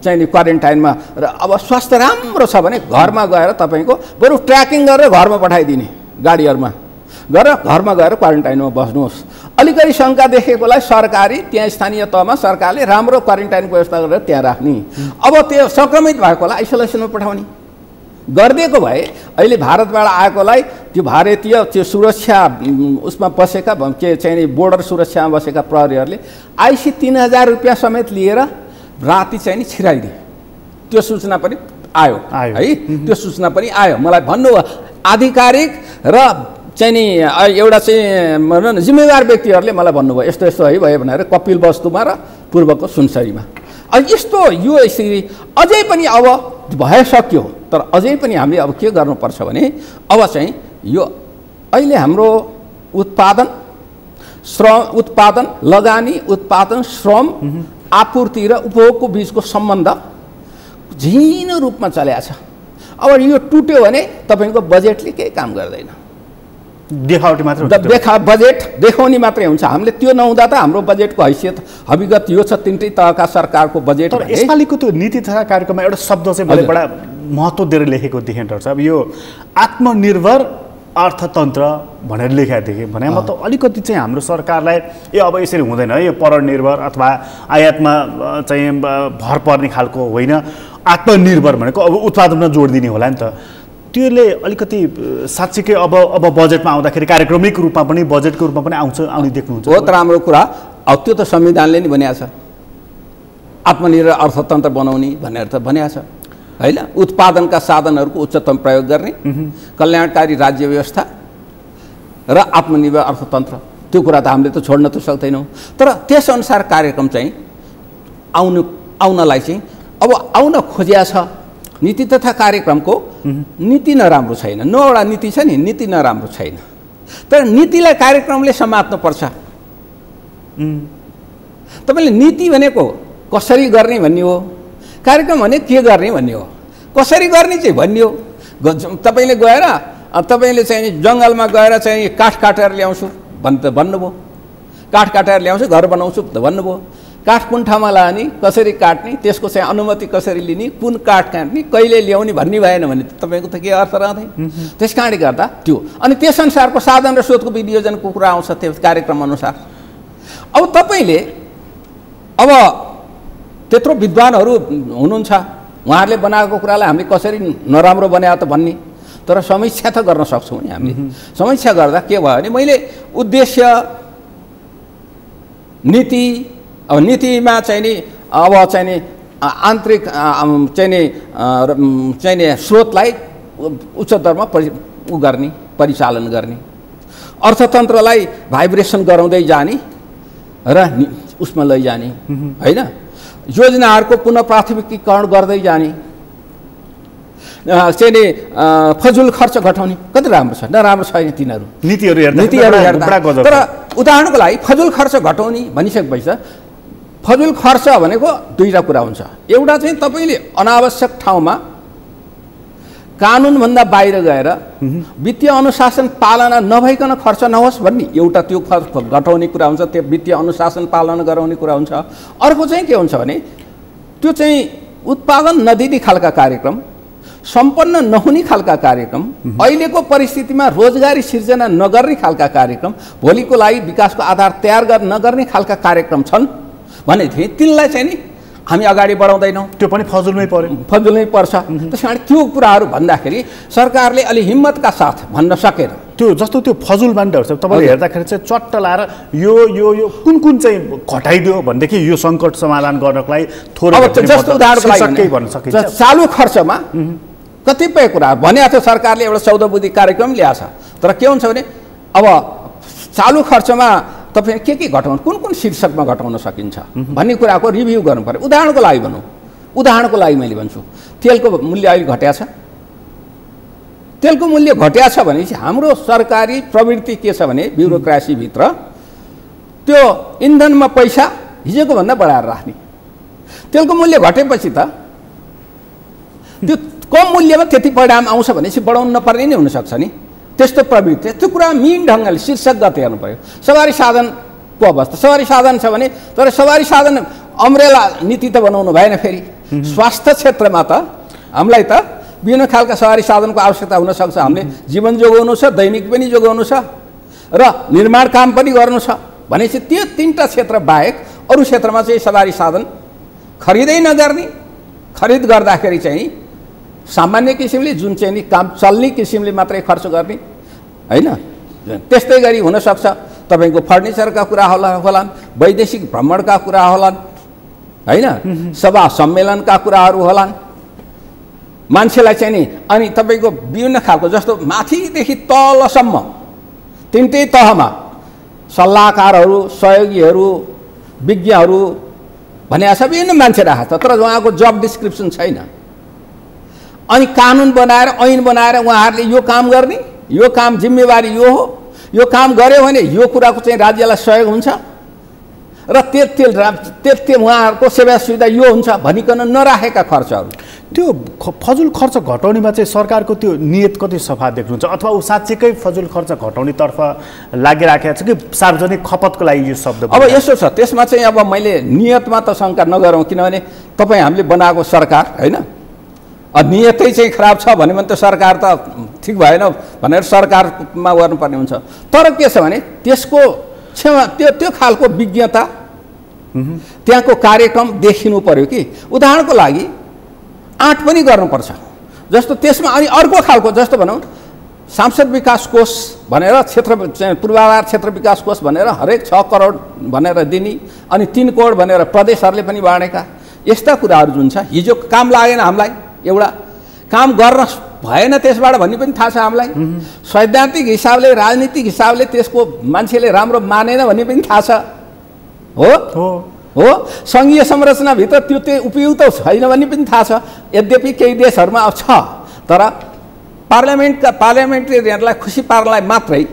चाहिँ नि क्वारेन्टाइनमा र अब स्वास्थ्य राम्रो छ भने घरमा गएर तपाईँको बरु ट्र्याकिङ गरेर घरमा पठाइदिने गाडीहरूमा गएर घरमा गएर क्वारेन्टाइनमा बस्नुहोस्। अलिकति शङ्का देखेकोलाई सरकारी त्यहाँ स्थानीय तहमा सरकारले राम्रो क्वारेन्टाइनको व्यवस्था गरेर त्यहाँ राख्ने। अब त्यो सङ्क्रमित भएकोलाई आइसोलेसनमा पठाउने गरिदिएको भए अहिले भारतबाट आएकोलाई त्यो भारतीय त्यो सुरक्षा उसमा बसेका के चाहिँ बोर्डर सुरक्षामा बसेका प्रहरीहरूले आइसी 3000 रुपियाँ समेत लिएर राति चाहिँ नि छिराइदिए। त्यो सूचना पनि आयो है, त्यो सूचना पनि आयो। मलाई भन्नु आधिकारिक र चाहिँ नि एउटा चाहिँ भनौँ न जिम्मेवार व्यक्तिहरूले मलाई भन्नुभयो यस्तो यस्तो है भयो भनेर कपिल वस्तुमा र पूर्वको सुनसरीमा। अब यस्तो यो यसरी अझै पनि अब भइसक्यो, तर अझै पनि हामीले अब के गर्नुपर्छ भने अब चाहिँ यो अहिले हाम्रो उत्पादन लगानी उत्पादन श्रम आपूर्ति र उपभोगको बिचको सम्बन्ध झिनो रूपमा चलेको छ। अब यो टुट्यो भने तपाईँको बजेटले केही काम गर्दैन, देखावटी मात्र बजेट देखाउने मात्रै हुन्छ। हामीले त्यो नहुँदा त हाम्रो बजेटको हैसियत हविगत यो छ तिनटै तहका सरकारको बजेट। तर यसपालिको त्यो नीति तथा कार्यक्रममा एउटा शब्द चाहिँ मैले बडा महत्त्व दिएर लेखेको देखेँ डाक्टर साहब, यो आत्मनिर्भर अर्थतन्त्र भनेर लेखेको देखेँ। भने म त अलिकति चाहिँ हाम्रो सरकारलाई अब यसरी हुँदैन है, यो परनिर्भर अथवा आयातमा चाहिँ भर पर्ने खालको होइन, आत्मनिर्भर भनेको अब उत्पादनमा जोड दिने होला नि त। त्यसले अलिकति साँच्चीकै अब बजेटमा आउँदाखेरि कार्यक्रमिक रूपमा पनि बजेटको रूपमा पनि आउने देख्नुहुन्छ। बहुत राम्रो कुरा। अब त्यो त संविधानले नि भनेको छ आत्मनिर्भर अर्थतन्त्र बनाउने भनेर त भनेको छ होइन। उत्पादनका साधनहरूको उच्चतम प्रयोग गर्ने, कल्याणकारी राज्य व्यवस्था र आत्मनिर्भर अर्थतन्त्र, त्यो कुरा त हामीले त छोड्न त सक्दैनौँ। तर त्यसअनुसार कार्यक्रम चाहिँ आउनलाई चाहिँ अब आउन खोजिया छ। नीति तथा कार्यक्रमको नीति नराम्रो छैन, 9वटा नीति छ नि, नीति नराम्रो छैन, तर नीतिलाई कार्यक्रमले समात्नुपर्छ। तपाईँले नीति भनेको कसरी गर्ने भन्ने हो, कार्यक्रम भने के गर्ने भन्ने हो। कसरी गर्ने चाहिँ भन्ने हो। तपाईँले गएर तपाईँले चाहिँ जङ्गलमा गएर चाहिँ काठ काटेर ल्याउँछु भन्नुभयो, काठ काटेर ल्याउँछु घर बनाउँछु भन्नुभयो। काठ कुन ठाउँमा लाने, कसरी काट्ने, त्यसको चाहिँ अनुमति कसरी लिने, कुन काठ काट्ने, कहिले ल्याउने भन्ने भएन भने तपाईँको त के अर्थ रहँदैन। त्यस कारणले गर्दा त्यो अनि त्यसअनुसारको साधन र स्रोतको विनियोजनको कुरा आउँछ त्यो कार्यक्रम अनुसार। अब तपाईँले अब त्यत्रो विद्वानहरू हुनुहुन्छ, उहाँहरूले बनाएको कुरालाई हामीले कसरी नराम्रो बनायो त भन्ने, तर समीक्षा त गर्न सक्छौँ नि हामीले। समीक्षा गर्दा के भयो भने मैले उद्देश्य नीति, अब नीतिमा चाहिँ नि अब चाहिँ नि आन्तरिक चाहिँ नि स्रोतलाई उच्च दरमा परिचालन गर्ने, अर्थतन्त्रलाई भाइब्रेसन गराउँदै जाने र उसमा लैजाने होइन, योजनाहरूको पुनः प्राथमिकीकरण गर्दै जाने, चाहिँ नि फजुल खर्च घटाउने। कति राम्रो छ, नराम्रो छैन तिनीहरू नीतिहरू हेर्दा। तर उदाहरणको लागि फजुल खर्च घटाउने भनिसकेपछि फजुल खर्च भनेको दुईवटा कुरा हुन्छ। एउटा चाहिँ तपाईँले अनावश्यक ठाउँमा कानुनभन्दा बाहिर गएर वित्तीय अनुशासन पालना नभइकन खर्च नहोस् भन्ने एउटा त्यो घटाउने कुरा हुन्छ, त्यो वित्तीय अनुशासन पालना गराउने कुरा हुन्छ। अर्को चाहिँ के हुन्छ भने त्यो चाहिँ उत्पादन नदिने खालका कार्यक्रम, सम्पन्न नहुने खालका कार्यक्रम, अहिलेको परिस्थितिमा रोजगारी सिर्जना नगर्ने खालका कार्यक्रम, भोलिको लागि विकासको आधार तयार नगर्ने खालका कार्यक्रम छन् भने तिनलाई चाहिँ नि हामी अगाडि बढाउँदैनौँ। त्यो पनि फजुलमै पर्छ। त्यस कारण त्यो कुराहरू भन्दाखेरि सरकारले अलि हिम्मतका साथ भन्न सकेन। त्यो जस्तो त्यो फजुल बान्डाहरू छ तपाईँले हेर्दाखेरि चाहिँ चट्ट लाएर यो यो यो कुन कुन चाहिँ घटाइदियो भनेदेखि यो सङ्कट समाधान गर्नको लागि थोरै जस्तो उदाहरणको लागि भन्न सकिन्छ। चालु खर्चमा कतिपय कुरा भने थियो सरकारले एउटा 14 बुद्धि कार्यक्रम ल्याएको छ, तर के हुन्छ भने अब चालु खर्चमा तपाईँ के घटाउनु, कुन कुन शीर्षकमा घटाउन सकिन्छ भन्ने कुराको रिभ्यू गर्नु पर्यो। उदाहरणको लागि भनौँ, उदाहरणको लागि मैले भन्छु तेलको मूल्य अहिले घट्या छ। तेलको मूल्य घट्या छ भनेपछि हाम्रो सरकारी प्रवृत्ति के छ भने ब्युरोक्रासीभित्र त्यो इन्धनमा पैसा हिजोको भन्दा बढाएर राख्ने। तेलको मूल्य घटेपछि त त्यो कम मूल्यमा त्यति परिणाम आउँछ भनेपछि बढाउनु नपर्ने नै हुनसक्छ नि। त्यस्तो प्रवृत्ति, त्यो कुरा मिन ढङ्गले शीर्षकगत हेर्नु पऱ्यो। सवारी साधनको अवस्था, सवारी साधन छ भने तर सवारी साधन अम्ब्रेला नीति त बनाउनु भएन। फेरि स्वास्थ्य क्षेत्रमा त हामीलाई त विभिन्न खालका सवारी साधनको आवश्यकता हुनसक्छ। हामीले जीवन जोगाउनु छ, दैनिक पनि जोगाउनु छ र निर्माण काम पनि गर्नु छ भनेपछि त्यो 3टा क्षेत्र बाहेक अरू क्षेत्रमा चाहिँ सवारी साधन खरिदै नगर्ने, खरिद गर्दाखेरि चाहिँ सामान्य किसिमले जुन चाहिँ नि काम चल्ने किसिमले मात्रै खर्च गर्ने हैन। त्यस्तै गरी हुनसक्छ तपाईँको फर्निचरका कुरा होलान्, वैदेशिक भ्रमणका कुरा होलान् हैन, सभा सम्मेलनका कुराहरू होलान्, मान्छेलाई चाहिँ नि अनि तपाईँको विभिन्न खालको जस्तो माथिदेखि तलसम्म 3टै तहमा सल्लाहकारहरू, सहयोगीहरू, विज्ञहरू भनेको छ, विभिन्न मान्छे राखेको छ, तर उहाँको जब डिस्क्रिप्सन छैन। अनि कानुन बनाएर, ऐन बनाएर उहाँहरूले यो काम गर्ने, यो काम जिम्मेवारी यो हो, यो काम गर्यो भने यो कुराको चाहिँ राज्यलाई सहयोग हुन्छ र त्यति उहाँहरूको सेवा सुविधा यो हुन्छ भनिकन नराखेका खर्चहरू। त्यो फजुल खर्च घटाउनेमा चाहिँ सरकारको त्यो नियत कति सफा देख्नुहुन्छ, अथवा ऊ साँच्चैकै फजुल खर्च घटाउनेतर्फ लागिराखेको छ कि सार्वजनिक खपतको लागि यो शब्द? अब यसो छ, त्यसमा चाहिँ अब मैले नियतमा त शङ्का नगरौँ, किनभने तपाईँ हामीले बनाएको सरकार होइन, नियतै चाहिँ खराब छ भने त सरकार त ठिक भएन भनेर सरकारमा गर्नुपर्ने हुन्छ। तर के छ भने त्यसको छेउमा त्यो खालको विज्ञता, त्यहाँको कार्यक्रम देखिनु पर्यो कि उदाहरणको लागि आँट पनि गर्नुपर्छ। जस्तो त्यसमा अनि अर्को खालको जस्तो भनौँ सांसद विकास कोष भनेर पूर्वाधार क्षेत्र विकास कोष भनेर हरेक 6 करोड भनेर दिने, अनि 3 करोड भनेर प्रदेशहरूले पनि बाँडेका, यस्ता कुराहरू जुन छ हिजो काम लागेन हामीलाई, एउटा काम गर्न भएन त्यसबाट भन्ने पनि थाहा छ हामीलाई, सैद्धान्तिक हिसाबले राजनीतिक हिसाबले त्यसको मान्छेले राम्रो मानेन भन्ने पनि थाहा छ। हो सङ्घीय संरचनाभित्र त्यो उपयुक्त छैन भन्ने पनि थाहा छ। यद्यपि केही देशहरूमा छ, तर पार्लियामेन्टेरियनलाई खुसी पार्नलाई मात्रै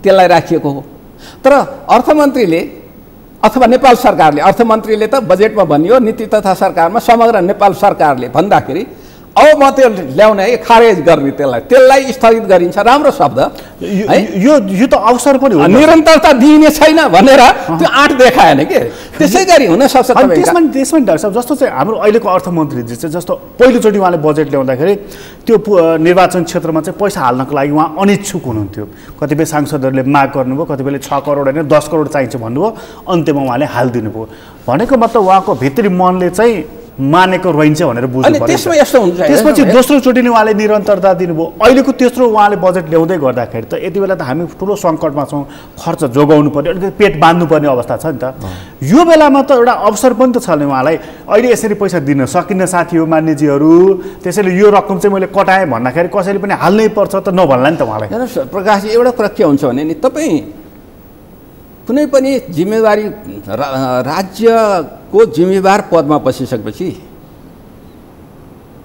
त्यसलाई राखिएको हो। तर अर्थमन्त्रीले अथवा नेपाल सरकारले, अर्थमन्त्रीले त बजेटमा भनियो, नीति तथा सरकारमा समग्र नेपाल सरकारले भन्दाखेरि अब म त्यो ल्याउने है खारेज गर्ने, त्यसलाई स्थगित गरिन्छ। राम्रो शब्द है, यो त अवसर पनि हो, निरन्तरता दिइने छैन भनेर त्यो आँट देखाएन के। त्यसै गरी हुनसक्छ त्यसमा डाक्टर साहब जस्तो चाहिँ हाम्रो अहिलेको अर्थमन्त्रीजी चाहिँ जस्तो पहिलोचोटि उहाँले बजेट ल्याउँदाखेरि त्यो निर्वाचन क्षेत्रमा चाहिँ पैसा हाल्नको लागि उहाँ अनिच्छुक हुनुहुन्थ्यो। कतिपय सांसदहरूले माग गर्नुभयो, कतिपयले 6 करोड होइन 10 करोड चाहिन्छ भन्नुभयो, अन्त्यमा उहाँले हालिदिनु भयो। भनेको मतलब उहाँको भित्री मनले चाहिँ मानेको रहन्छ भनेर बुझ्नु पर्यो। त्यसमा यस्तो हुन्छ, त्यसपछि दोस्रोचोटिले उहाँले निरन्तरता दिनुभयो। अहिलेको तेस्रो उहाँले बजेट ल्याउँदै गर्दाखेरि त यति बेला त हामी ठुलो सङ्कटमा छौँ, खर्च जोगाउनु पर्यो, अलिकति पेट बाँध्नुपर्ने अवस्था छ नि त। यो बेलामा त एउटा अवसर पनि त छ नि उहाँलाई, अहिले यसरी पैसा दिन सकिन्न साथी हो मान्यजीहरू, त्यसैले यो रकम चाहिँ मैले कटाएँ भन्दाखेरि कसैले पनि हाल्नै पर्छ त नभन्ला नि त उहाँलाई। हेर्नुहोस् प्रकाशजी, एउटा कुरा के हुन्छ भने नि तपाईँ कुनै पनि जिम्मेवारी राज्यको जिम्मेवार पदमा बसिसकेपछि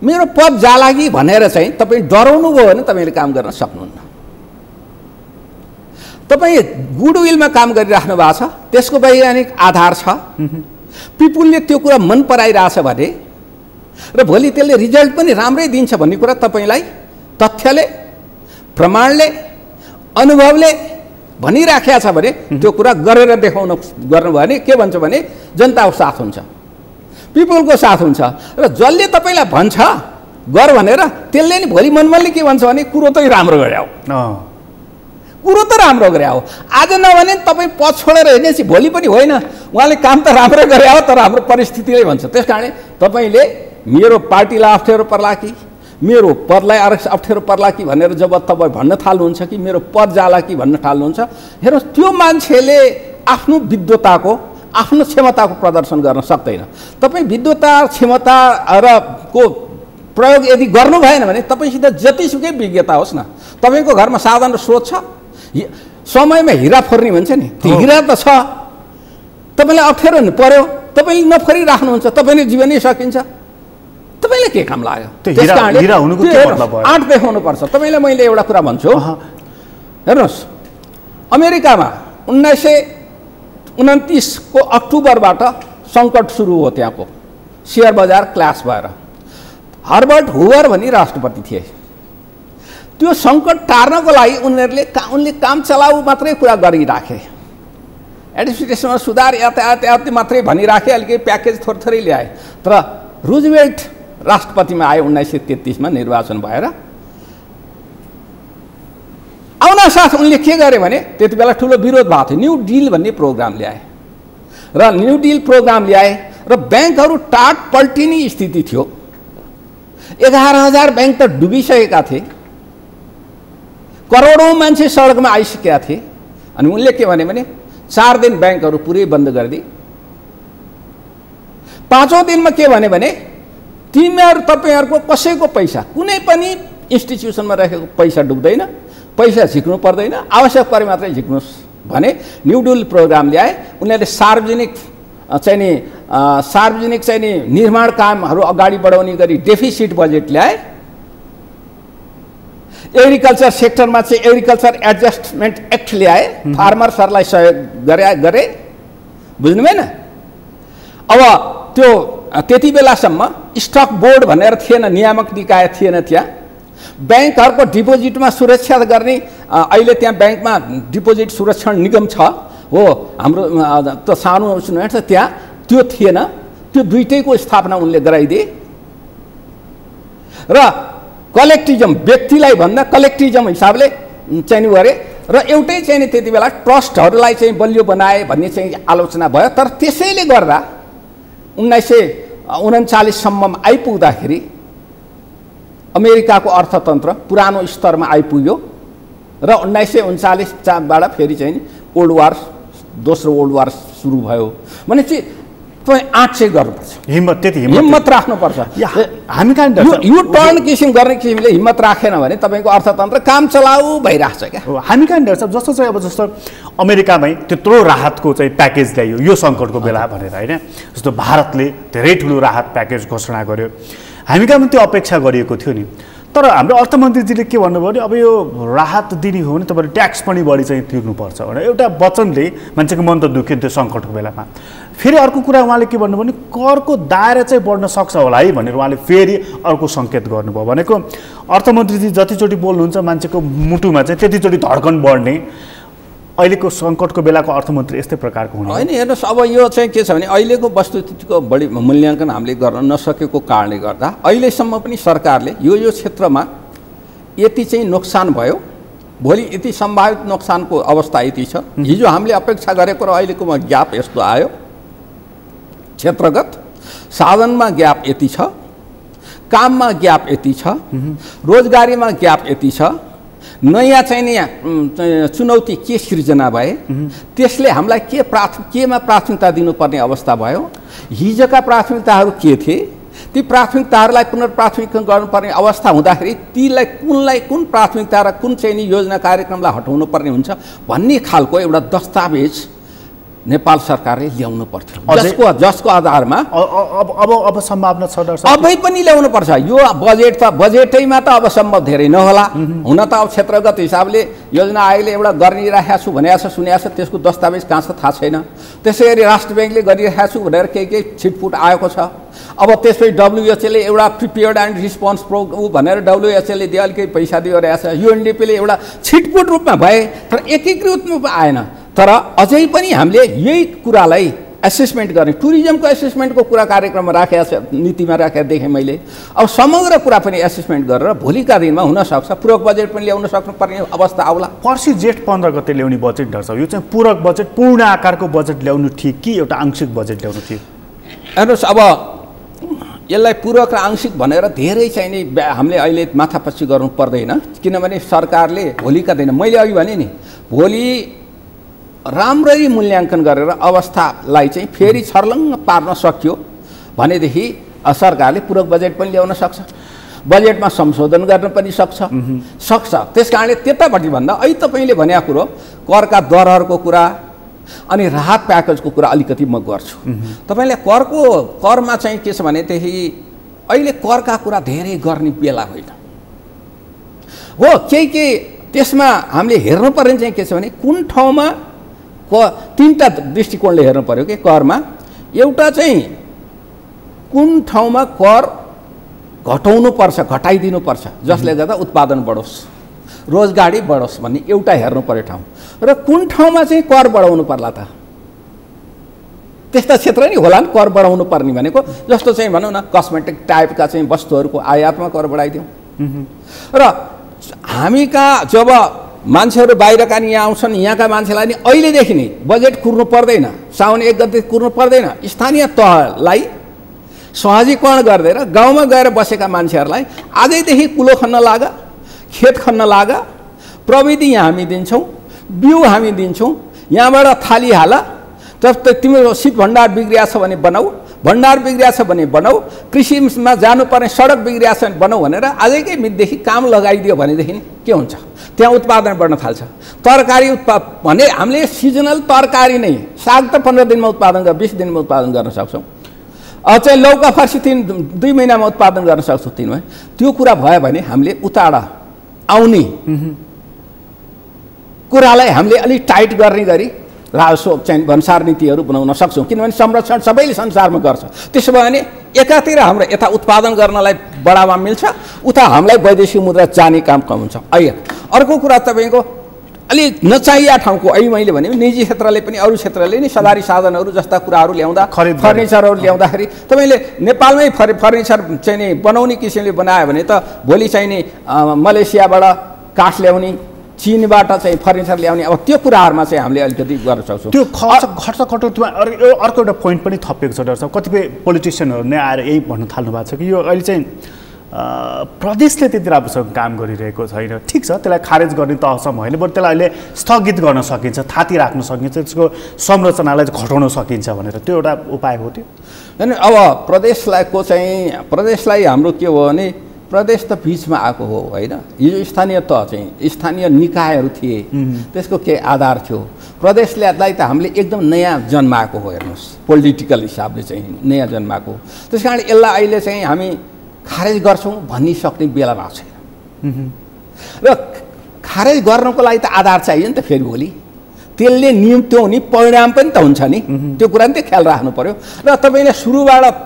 मेरो पद जाला कि भनेर चाहिँ तपाईँ डराउनु भयो भने तपाईँले काम गर्न सक्नुहुन्न। तपाईँ गुडविलमा काम गरिराख्नु भएको छ, त्यसको वैज्ञानिक आधार छ, पिपुलले त्यो कुरा मन पराइरहेछ भने र भोलि त्यसले रिजल्ट पनि राम्रै दिन्छ भन्ने कुरा तपाईँलाई तथ्यले, प्रमाणले, अनुभवले भनिराखेको छ भने त्यो कुरा गरेर देखाउनु गर्नुभयो भने के भन्छ भने जनताको साथ हुन्छ, पिपुलको साथ हुन्छ। र जसले तपाईँलाई भन्छ गर भनेर त्यसले नि भोलि मनमनले के भन्छ भने कुरो त राम्रो गरे हो, कुरो त राम्रो गरे हो। आज नभने तपाईँ पद छोडेर हिँडेपछि भोलि पनि होइन उहाँले काम त राम्रो गरे हो, तर हाम्रो परिस्थितिले भन्छ। त्यस कारण तपाईँले मेरो पार्टीलाई अप्ठ्यारो पर्ला कि मेरो पदलाई अप्ठ्यारो पर्ला कि भनेर जब तपाईँ भन्न थाल्नुहुन्छ कि मेरो पद जाला कि भन्न थाल्नुहुन्छ, हेर्नुहोस् त्यो मान्छेले आफ्नो विद्वताको, आफ्नो क्षमताको प्रदर्शन गर्न सक्दैन। तपाईँ विद्वता, क्षमता र को प्रयोग यदि गर्नु भएन भने तपाईँसित जतिसुकै विज्ञता होस् न, तपाईँको घरमा साधन र स्रोत छ, समयमा हिरा फोर्ने भन्छ नि, त्यो हिरा त छ, तपाईँलाई अप्ठ्यारो पर्यो, तपाईँले नफोरिराख्नुहुन्छ, तपाईँले जीवनै सकिन्छ, तपाईँले के काम लाग्यो? आँट देखाउनु पर्छ। तपाईँलाई मैले एउटा कुरा भन्छु, हेर्नुहोस् अमेरिकामा 1929 को अक्टोबरबाट सङ्कट सुरु हो, त्यहाँको सेयर बजार क्लास भएर। हर्बर्ट हुवर भन्ने राष्ट्रपति थिए। त्यो सङ्कट टार्नको लागि उनले काम चलाउ मात्रै कुरा गरिराखे, एडमिनिस्ट्रेसनमा सुधार, यातायात मात्रै भनिराखे, अलिकति प्याकेज थोरै ल्याए। तर रुजवेल्ट राष्ट्रपतिमा आए 1933 मा निर्वाचन भएर। आउन साथ उनले के गरे भने त्यति बेला ठुलो विरोध भएको थियो, न्यू डिल भन्ने प्रोग्राम ल्याए र न्यू डिल प्रोग्राम ल्याए र ब्याङ्कहरू टाट पल्टिने स्थिति थियो। 11,000 ब्याङ्क त डुबिसकेका थिए, करोडौँ मान्छे सडकमा आइसकेका थिए। अनि उनले के भने 4 दिन ब्याङ्कहरू पुरै बन्द गरिदिए। 5औं दिनमा के भने तपाईहरूको कसैको पैसा कुनै पनि इन्स्टिट्युसनमा राखेको पैसा डुब्दैन, पैसा झिक्नु पर्दैन, आवश्यक परे मात्रै झिक्नुहोस् भने न्यू डिल प्रोग्राम ल्याए। उनीहरूले सार्वजनिक निर्माण कामहरू अगाडि बढाउने गरी डेफिसिट बजेट ल्याए। एग्रिकल्चर सेक्टरमा चाहिँ एग्रिकल्चर एडजस्टमेन्ट एक्ट ल्याए, फार्मर्सहरूलाई सहयोग गरे। बुझ्नु भएन? अब त्यो त्यति बेलासम्म स्टक बोर्ड भनेर थिएन, नियामक निकाय थिएन त्यहाँ। ब्याङ्कहरूको डिपोजिटमा सुरक्षा गर्ने अहिले त्यहाँ ब्याङ्कमा डिपोजिट सुरक्षण निगम छ हो, हाम्रो त सानो छ त्यहाँ, त्यो थिएन। त्यो दुईटैको स्थापना उनले गराइदिए र कलेक्टिजम, व्यक्तिलाई भन्दा कलेक्टिजम हिसाबले चाहिँ गरे र एउटै चाहिँ त्यति बेला ट्रस्टहरूलाई चाहिँ बलियो बनाए भन्ने चाहिँ आलोचना भयो। तर त्यसैले गर्दा 1939 सम्म आइपुग्दाखेरि अमेरिकाको अर्थतन्त्र पुरानो स्तरमा आइपुग्यो र 1939बाट फेरि चाहिँ वर्ल्ड वार, दोस्रो वर्ल्ड वार सुरु भयो। भने चाहिँ तपाईँ आँट चाहिँ गर्नुपर्छ, हिम्मत राख्नुपर्छ। हामी कहाँ यो टर्न किसिम गर्ने किसिमले हिम्मत राखेन भने तपाईँको अर्थतन्त्र काम चलाउ भइरहेछ क्या। हामी कहाँ डर छ जस्तो चाहिँ अब जस्तो अमेरिकामै त्यत्रो राहतको चाहिँ प्याकेज ल्यायो यो सङ्कटको बेला भनेर होइन, जस्तो भारतले धेरै ठुलो राहत प्याकेज घोषणा गर्यो, हामी कहाँ पनि त्यो अपेक्षा गरिएको थियो नि। तर हाम्रो अर्थमन्त्रीजीले के भन्नुभयो भने अब यो राहत दिने हो भने तपाईँले ट्याक्स पनि बढी चाहिँ तिर्नुपर्छ भनेर एउटा वचनले मान्छेको मन त दुख्यो त्यो सङ्कटको बेलामा। फेरि अर्को कुरा उहाँले के भन्नुभयो भने करको दायरा चाहिँ बढ्न सक्छ होला है भनेर उहाँले फेरि अर्को सङ्केत गर्नुभयो। भनेको अर्थमन्त्रीजी जतिचोटि बोल्नुहुन्छ मान्छेको मुटुमा चाहिँ त्यतिचोटि धड्कन बढ्ने अहिलेको सङ्कटको बेलाको अर्थमन्त्री यस्तै प्रकारको हुनु होइन। हेर्नुहोस्, अब यो चाहिँ के छ भने अहिलेको वस्तुस्थितिको बढी मूल्याङ्कन हामीले गर्न नसकेको कारणले गर्दा अहिलेसम्म पनि सरकारले यो क्षेत्रमा यति चाहिँ नोक्सान भयो, भोलि यति सम्भावित नोक्सानको अवस्था यति छ, हिजो हामीले अपेक्षा गरेको र अहिलेकोमा ग्याप यस्तो आयो, क्षेत्रगत साधनमा ग्याप यति छ, काममा ग्याप यति छ, रोजगारीमा ग्याप यति छ, नयाँ चाहिँ नयाँ चुनौती के सिर्जना भए, त्यसले हामीलाई केमा प्राथमिकता दिनुपर्ने अवस्था भयो, हिजोका प्राथमिकताहरू के थिए, ती प्राथमिकताहरूलाई पुनर्प्राथमिकरण गर्नुपर्ने अवस्था हुँदाखेरि तीलाई कुन प्राथमिकता र कुन चाहिँ योजना कार्यक्रमलाई हटाउनु पर्ने हुन्छ भन्ने खालको एउटा दस्तावेज नेपाल सरकारले ल्याउनु पर्थ्यो, जसको आधारमा अब सम्भावना छ अबै पनि ल्याउनु पर्छ। यो बजेटैमा त अब सम्भव धेरै नहोला, हुन त अब क्षेत्रगत हिसाबले योजना आयोगले एउटा गरिरहेको छु भनेको छ, सुनेको छ, त्यसको दस्तावेज कहाँ छ थाहा छैन। त्यसै गरी राष्ट्र ब्याङ्कले गरिरहेको छु भनेर केही छिटफुट आएको छ। अब त्यसपछि WHOले एउटा प्रिपेयर्ड एन्ड रिस्पोन्स भनेर WHOले अलिकति पैसा दिइरहेको छ, UNDP ले एउटा छिटफुट रूपमा भए तर एकीकृत रूपमा आएन। तर अझै पनि हामीले यही कुरालाई एसेसमेन्ट गर्ने, टुरिज्मको एसेसमेन्टको कुरा कार्यक्रममा राखेको छ, नीतिमा राखेको देखेँ मैले। अब समग्र कुरा पनि एसेसमेन्ट गरेर भोलिका दिनमा हुनसक्छ पूरक बजेट पनि ल्याउन सक्नुपर्ने अवस्था आउला। पर्सि जेठ 15 गते ल्याउने बजेट डर छ, यो चाहिँ पूरक बजेट, पूर्ण आकारको बजेट ल्याउनु ठिक कि एउटा आंशिक बजेट ल्याउनु ठिक? हेर्नुहोस्, अब यसलाई पूरक र आंशिक भनेर धेरै चाहिँ नि हामीले अहिले माथापछि गर्नु पर्दैन, किनभने सरकारले भोलिका दिन मैले अघि भने नि भोलि राम्ररी मूल्याङ्कन गरेर अवस्थालाई चाहिँ फेरि छर्लङ्ग पार्न सक्यो भनेदेखि सरकारले पूरक बजेट पनि ल्याउन सक्छ, बजेटमा संशोधन गर्न पनि सक्छ। त्यसकारणले त्यतापट्टि भन्दा अहिले तपाईँले भनेको कुरो करका दरहरूको कुरा अनि राहत प्याकेजको कुरा अलिकति म गर्छु। तपाईँले करमा चाहिँ के छ भनेदेखि अहिले करका कुरा धेरै गर्ने बेला होइन हो। केही त्यसमा हामीले हेर्नुपर्ने चाहिँ के छ भने कुन ठाउँमा तीनटा दृष्टिकोणले हेर्नु पर्यो कि करमा। एउटा चाहिँ कुन ठाउँमा कर घटाउनु पर्छ, घटाइदिनु पर्छ जसले गर्दा उत्पादन बढोस्, रोजगारी बढोस् भन्ने एउटा हेर्नु पर्यो ठाउँ, र कुन ठाउँमा चाहिँ कर बढाउनु पर्ला त त्यस्ता क्षेत्र नि होला नि कर बढाउनु पर्ने भनेको। जस्तो चाहिँ भनौँ न कस्मेटिक टाइपका चाहिँ वस्तुहरूको आयातमा कर बढाइदिउँ। र हामी कहाँ जब मान्छेहरू बाहिरका नि यहाँ आउँछन्, यहाँका मान्छेलाई नि अहिलेदेखि नै बजेट कुर्नु पर्दैन, साउन 1 गते कुर्नु पर्दैन। स्थानीय तहलाई सहजीकरण गरिदिएर गाउँमा गएर बसेका मान्छेहरूलाई आजैदेखि कुलो खन्न लाग, खेत खन्न लाग, प्रविधि यहाँ हामी दिन्छौँ, बिउ हामी दिन्छौँ, यहाँबाट थाली हाल, जस्तै तिम्रो शीत भण्डार बिग्रिया छ भने बनाऊ, भण्डार बिग्रिया छ भने बनाऊ, कृषिमा जानुपर्ने सडक बिग्रिया छ भने बनाऊ भनेर आजैकै मितदेखि काम लगाइदियो भनेदेखि के हुन्छ, त्यहाँ उत्पादन बढ्न थाल्छ। तरकारी भने हामीले सिजनल तरकारी नै, साग त 15 दिनमा उत्पादन 20 दिनमा उत्पादन गर्न सक्छौँ। चाहिँ लौका फर्सी 2 महिनामा उत्पादन गर्न सक्छौँ 3 महिना। त्यो कुरा भयो भने हामीले उताड आउने कुरालाई हामीले अलिक टाइट गर्ने गरी राजस्व चाहिँ भन्सार नीतिहरू बनाउन सक्छौँ। किनभने संरक्षण सबैले संसारमा गर्छ। त्यसो भयो भने एकातिर हाम्रो यता उत्पादन गर्नलाई बढावा मिल्छ, उता हामीलाई वैदेशिक मुद्रा जाने काम कम हुन्छ। अर्को कुरा तपाईँको अलि नचाहिया ठाउँको, अहिले मैले भने निजी क्षेत्रले पनि अरू क्षेत्रले नि सवारी साधनहरू जस्ता कुराहरू ल्याउँदा, फर्निचरहरू ल्याउँदाखेरि तपाईँले नेपालमै फर्निचर चाहिँ नि बनाउने किसिमले बनायो भने त भोलि चाहिँ नि मलेसियाबाट काठ ल्याउने, चीनबाट चाहिँ फर्निचर ल्याउने, अब त्यो कुराहरूमा चाहिँ हामीले अलिकति गर्न सक्छौँ। त्यो खर्च कटौतीमा अर्को एउटा पोइन्ट पनि थपिएको छ डाक्टर साहब। कतिपय पोलिटिसियनहरू नै आएर यही भन्नु थाल्नु भएको छ कि यो अहिले चाहिँ प्रदेशले त्यति राम्रोसँग काम गरिरहेको छैन। ठिक छ, त्यसलाई खारेज गर्ने तहसम्म होइन, बरु त्यसलाई अहिले स्थगित गर्न सकिन्छ, थाती राख्न सकिन्छ, त्यसको संरचनालाई घटाउन सकिन्छ भनेर त्यो एउटा उपाय हो त्यो। होइन, अब प्रदेशलाई हाम्रो के हो भने प्रदेश त बिचमा आएको हो होइन। यो स्थानीय तह चाहिँ स्थानीय निकायहरू थिए, त्यसको के आधार थियो। प्रदेशलाई त हामीले एकदम नयाँ जन्माएको हो, हेर्नुहोस्, पोलिटिकल हिसाबले चाहिँ नयाँ जन्माएको। त्यस कारण यसलाई अहिले चाहिँ हामी खारेज गर्छौँ भनिसक्ने बेला भएको छैन। र खारेज गर्नको लागि त आधार चाहियो नि त। फेरि भोलि त्यसले निम्त्यो नि परिणाम पनि त हुन्छ नि, त्यो कुरा नि त ख्याल राख्नु पर्यो। र तपाईँले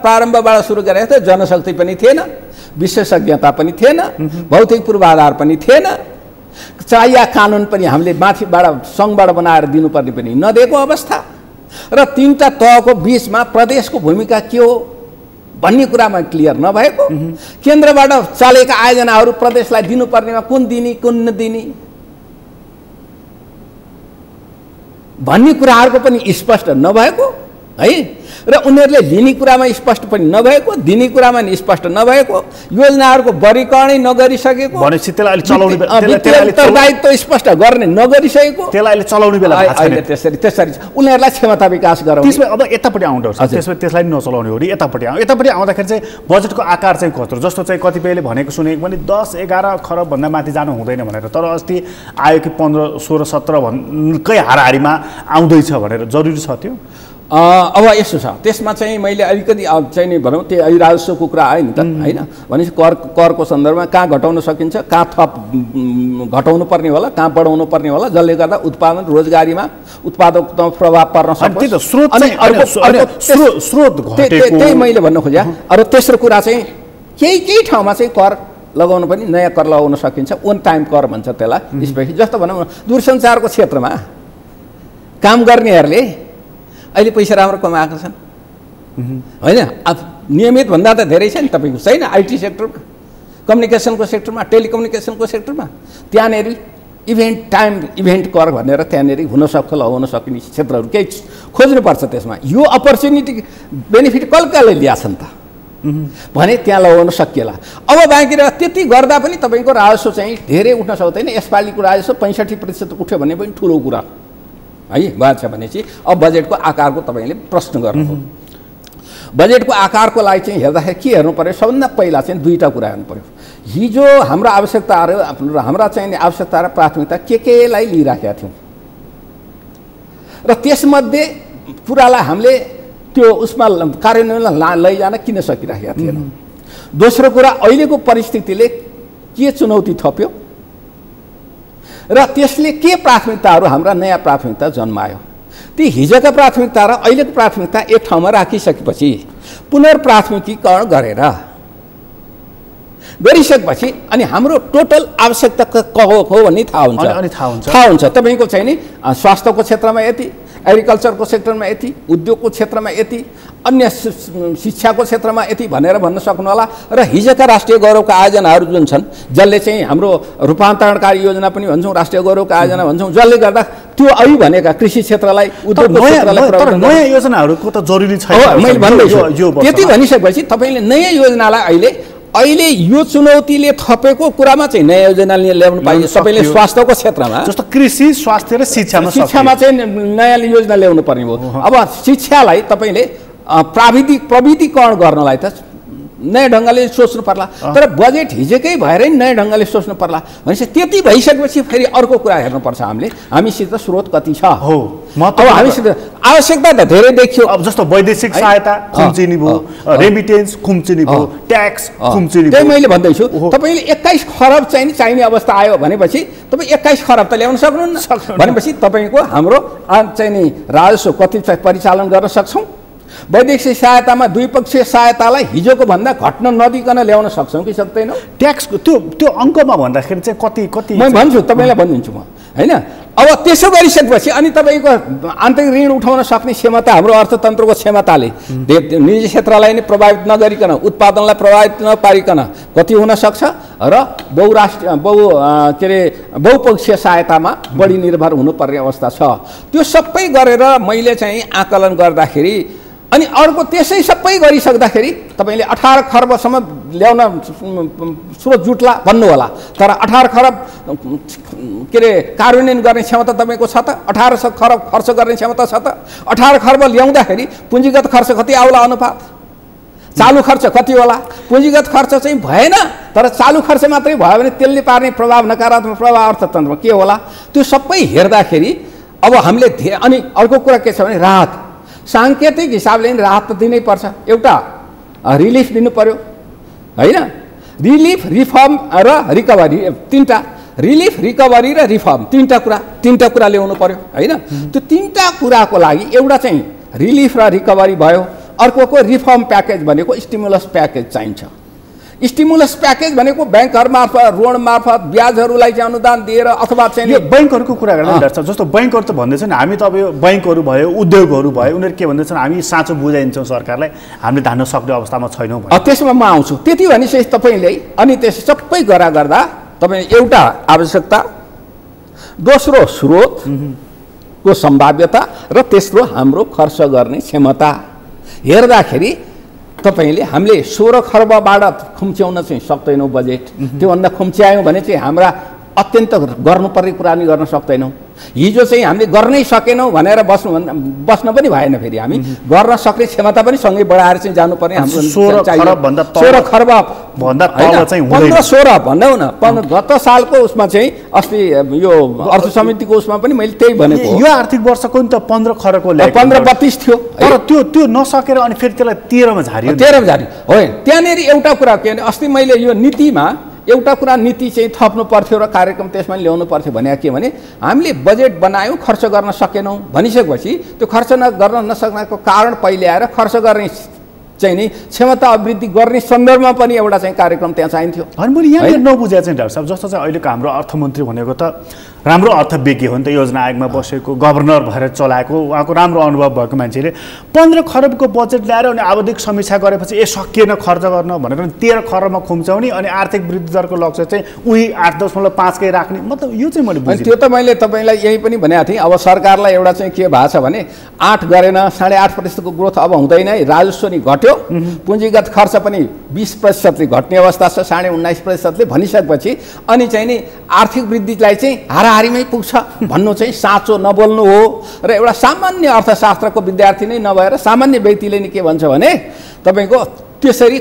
प्रारम्भबाट सुरु गरेको त जनशक्ति पनि थिएन, विशेषज्ञता पनि थिएन, भौतिक पूर्वाधार पनि थिएन, चाहिया कानुन पनि हामीले माथिबाट सङ्घबाट बनाएर दिनुपर्ने पनि नदिएको अवस्था, र 3टा तहको बिचमा प्रदेशको भूमिका के हो भन्ने कुरामा क्लियर नभएको, केन्द्रबाट चलेका आयोजनाहरू प्रदेशलाई दिनुपर्नेमा कुन दिने कुन नदिने भन्ने कुराहरूको पनि स्पष्ट नभएको है। र उनीहरूले लिने कुरामा स्पष्ट पनि नभएको, दिने कुरामा नि स्पष्ट नभएको, योजनाहरूको वर्गीकरणै नगरिसकेको, भनेपछि त्यसलाई चलाउने उत्तरदायित्व स्पष्ट गर्ने नगरिसकेको, त्यसलाई चलाउने बेला त्यसरी उनीहरूलाई क्षमता विकास गराउने। त्यसमा अब यतापट्टि आउँदछ, त्यसलाई नचलाउने हो नि। यतापट्टि आउँदाखेरि चाहिँ बजेटको आकार चाहिँ कत्रो, जस्तो चाहिँ कतिपयले भनेको सुनेको पनि 10-11 खरबभन्दा माथि जानु हुँदैन भनेर, तर अस्ति आयो कि 15-16-17 भन्कै हाराहारीमा आउँदैछ भनेर। जरुरी छ त्यो? अब यस्तो छ, त्यसमा चाहिँ मैले अलिकति चाहिँ नि भनौँ त्यो राजस्वको कुरा आयो नि त होइन। भनेपछि करको सन्दर्भमा कहाँ घटाउन सकिन्छ, कहाँ थप घटाउनु पर्ने होला, कहाँ बढाउनु पर्ने होला, जसले गर्दा उत्पादन रोजगारीमा उत्पादकतामा प्रभाव पर्न सक्छ। त्यही मैले भन्न खोजेँ। अरू तेस्रो कुरा चाहिँ केही ठाउँमा चाहिँ कर लगाउनु पनि, नयाँ कर लगाउन सकिन्छ, ओन टाइम कर भन्छ त्यसलाई। स्पेसली जस्तो भनौँ दूरसञ्चारको क्षेत्रमा काम गर्नेहरूले अहिले पैसा राम्रो कमाएका छन् होइन। अब नियमित भन्दा त धेरै छ नि तपाईँको, छैन? आइटी सेक्टरमा, कम्युनिकेसनको सेक्टरमा, टेलिकम्युनिकेसनको सेक्टरमा त्यहाँनिर इभेन्ट कर भनेर त्यहाँनिर हुनसक्छ लगाउन सक्ने क्षेत्रहरू केही खोज्नुपर्छ। त्यसमा यो अपर्च्युनिटी बेनिफिट कसले ल्याएको छ नि त भने त्यहाँ लगाउन सकिएला। अब बाँकी रह्यो त्यति गर्दा पनि तपाईँको राजस्व चाहिँ धेरै उठ्न सक्दैन। यसपालिको राजस्व 65% उठ्यो भने पनि ठुलो कुरा है भएको छ। भनेपछि अब बजेटको आकारको तपाईँले प्रश्न गर्नु, बजेटको आकारको लागि चाहिँ हेर्दाखेरि के हेर्नु पर्यो? सबभन्दा पहिला चाहिँ 2टा कुरा हेर्नु पर्यो। हिजो हाम्रो आवश्यकताहरू, हाम्रा चाहिँ आवश्यकता र प्राथमिकता केलाई लिइराखेका थियौँ र त्यसमध्ये कुरालाई हामीले त्यो उसमा कार्यान्वयनमा लैजान किन सकिराखेका थिएन। दोस्रो कुरा, अहिलेको परिस्थितिले के चुनौती थप्यो र त्यसले के प्राथमिकताहरू हाम्रा नयाँ प्राथमिकता जन्मायो। ती हिजोका प्राथमिकता र अहिलेको प्राथमिकता एक ठाउँमा राखिसकेपछि पुनर्प्राथमिकीकरण गरेर गरिसकेपछि अनि हाम्रो टोटल आवश्यकता क हो भन्ने थाहा हुन्छ अनि थाहा हुन्छ तपाईँको चाहिँ नि स्वास्थ्यको क्षेत्रमा यति, एग्रिकल्चरको सेक्टरमा यति, उद्योगको क्षेत्रमा यति, अन्य शिक्षाको क्षेत्रमा यति भनेर भन्न सक्नु होला। र हिजोका राष्ट्रिय गौरवका आयोजनाहरू जुन छन्, जसले चाहिँ हाम्रो रूपान्तरणकारी योजना पनि भन्छौँ, राष्ट्रिय गौरवका आयोजना भन्छौँ, जसले गर्दा त्यो अघि भनेका कृषि क्षेत्रलाई, उद्योगको क्षेत्रलाई नयाँ योजनाहरूको त जरुरी छैन। मैले भन्दैछु त्यति भनिसकेपछि तपाईँले नयाँ योजनालाई अहिले यो चुनौतीले थपेको कुरामा चाहिँ नयाँ योजना ल्याउनु पाइन्छ। सबैले स्वास्थ्यको क्षेत्रमा जस्तो कृषि, स्वास्थ्य र शिक्षामा चाहिँ नयाँ योजना ल्याउनु पर्ने हो। अब शिक्षालाई तपाईँले प्रविधिकरण गर्नलाई त नयाँ ढङ्गले सोच्नु पर्ला, तर बजेट हिजोकै भएरै नयाँ ढङ्गले सोच्नु पर्ला। भनेपछि त्यति भइसकेपछि फेरि अर्को कुरा हेर्नुपर्छ हामीसित स्रोत कति छ। अब हामीसित आवश्यकता त धेरै देखियो। अब जस्तो वैदेशिक सहायता खुम्चिने भयो, रेमिटेन्स खुम्चिने भयो, ट्याक्स खुम्चिने भयो। त्यही मैले भन्दैछु तपाईँले 21 खरब चाहिने अवस्था आयो भनेपछि तपाईँ 21 खरब त ल्याउन सक्नुहुन्न भनेपछि तपाईँको हाम्रो चाहिँ नि राजस्व कति परिचालन गर्न सक्छौँ। वैदेशिक सहायतामा द्विपक्षीय सहायतालाई हिजोको भन्दा घट्न नदिकन ल्याउन सक्छौँ कि सक्दैनौँ? ट्याक्सको त्यो अङ्कमा भन्दाखेरि चाहिँ कति म भन्छु, तपाईँलाई भनिदिन्छु म, होइन? अब त्यसो गरिसकेपछि अनि तपाईँको आन्तरिक ऋण उठाउन सक्ने क्षमता, हाम्रो अर्थतन्त्रको क्षमताले निजी क्षेत्रलाई नै प्रभावित नगरिकन, उत्पादनलाई प्रभावित नपारिकन कति हुन सक्छ र बहुपक्षीय सहायतामा बढी निर्भर हुनुपर्ने अवस्था छ। त्यो सबै गरेर मैले चाहिँ आकलन गर्दाखेरि अनि अर्को त्यसै सबै गरिसक्दाखेरि तपाईँले 18 खरबसम्म ल्याउन स्रोत जुट्ला भन्नु होला, तर 18 खरब कार्यान्वयन गर्ने क्षमता तपाईँको छ त? 18 खरब खर्च गर्ने क्षमता छ त? 18 खरब ल्याउँदाखेरि पुँजीगत खर्च कति आउला अनुपात? चालु खर्च कति होला? पुँजीगत खर्च चाहिँ भएन, तर चालु खर्च मात्रै भयो भने त्यसले पार्ने प्रभाव, नकारात्मक प्रभाव अर्थतन्त्रमा के होला? त्यो सबै हेर्दाखेरि अब हामीले अनि अर्को कुरा के छ भने राहत, साङ्केतिक हिसाबले राहत त दिनै पर्छ। एउटा रिलिफ दिनु पर्यो, होइन? रिलिफ, रिफर्म र रिकभरी, तिनवटा रिलिफ, रिकभरी र रिफर्म, तिनवटा कुरा ल्याउनु पर्यो, होइन? त्यो तिनवटा कुराको लागि एउटा चाहिँ रिलिफ र रिकभरी भयो, अर्को रिफर्म प्याकेज भनेको स्टिमुलस प्याकेज चाहिन्छ। स्टिमुलस प्याकेज भनेको ब्याङ्कहरू मार्फत, ऋण मार्फत ब्याजहरूलाई चाहिँ अनुदान दिएर अथवा चाहिँ यो बैङ्कहरूको कुरा गर्दा डाक्टर साहब, जस्तो बैङ्कहरू त भन्दैछन् हामी त अब यो बैङ्कहरू भयो, उद्योगहरू भयो, उनीहरू के भन्दैछन् हामी साँचो बुझाइदिन्छौँ सरकारलाई, हामीले धान्न सक्ने अवस्थामा छैनौँ। त्यसमा म आउँछु। त्यति भनिसकेपछि तपाईँले अनि त्यस सबै गर्दा तपाईँले एउटा आवश्यकता, दोस्रो स्रोतको सम्भाव्यता र तेस्रो हाम्रो खर्च गर्ने क्षमता हेर्दाखेरि तपाईँले हामीले 16 खरबबाट खुम्च्याउन चाहिँ सक्दैनौँ बजेट। त्योभन्दा खुम्च्यायौँ भने चाहिँ हाम्रा अत्यन्त गर्नुपर्ने कुरा नि गर्न सक्दैनौँ। हिजो चाहिँ हामीले गर्नै सकेनौँ भनेर बस्न पनि भएन, फेरि हामी गर्न सक्ने क्षमता पनि सँगै बढाएर चाहिँ जानुपर्ने। हाम्रो 16 खरब भन्दा तल चाहिँ 15-16 भन्दैनौँ न। गत सालको उसमा चाहिँ अस्ति यो अर्थ समितिको उसमा पनि मैले त्यही भनेको। यो आर्थिक वर्षको नि त 15 खरबको 15-32 थियो, तर त्यो नसकेर अनि फेरि त्यसलाई 13मा झारियो। 13मा झारियो, होइन? त्यहाँनिर एउटा कुरा के भने अस्ति मैले यो नीतिमा एउटा कुरा नीति चाहिँ थप्नु पर्थ्यो र कार्यक्रम त्यसमा ल्याउनु पर्थ्यो भने के भने हामीले बजेट बनायौँ, खर्च गर्न सकेनौँ भनिसकेपछि त्यो खर्च गर्न नसक्नको कारण पहिले आएर खर्च गर्ने चाहिँ नि क्षमता अभिवृद्धि गर्ने सन्दर्भमा पनि एउटा चाहिँ कार्यक्रम त्यहाँ चाहिन्थ्यो। अनि मैले यहाँ नबुझेको चाहिँ डाक्टर साहब, जस्तो चाहिँ अहिलेको हाम्रो अर्थमन्त्री भनेको त राम्रो अर्थविज्ञ हो नि त, योजना आयोगमा बसेको, गभर्नर भएर चलाएको, उहाँको राम्रो अनुभव भएको मान्छेले 15 खरबको बजेट ल्याएर अनि आवधिक समीक्षा गरेपछि सकिएन खर्च गर्न भनेर 13 खरबमा खुम्च्याउने अनि आर्थिक वृद्धि दरको लक्ष्य चाहिँ उही 8.5 कै राख्ने, मतलब यो चाहिँ मैले बुझेँ। त्यो त मैले तपाईँलाई यही पनि भनेको थिएँ। अब सरकारलाई एउटा चाहिँ के भएको छ भने 8 गरेन, 8.5% ग्रोथ अब हुँदैन है, राजस्व नि घट्यो, पुँजीगत खर्च पनि 20% घट्ने अवस्था छ, 19.5% भनिसकेपछि अनि चाहिँ नि आर्थिक वृद्धिलाई चाहिँ हाराहारीमै पुग्छ भन्नु चाहिँ साँचो नबोल्नु हो। र एउटा सामान्य अर्थशास्त्रको विद्यार्थी नै नभएर सामान्य व्यक्तिले नि के भन्छ भने तपाईँको त्यसरी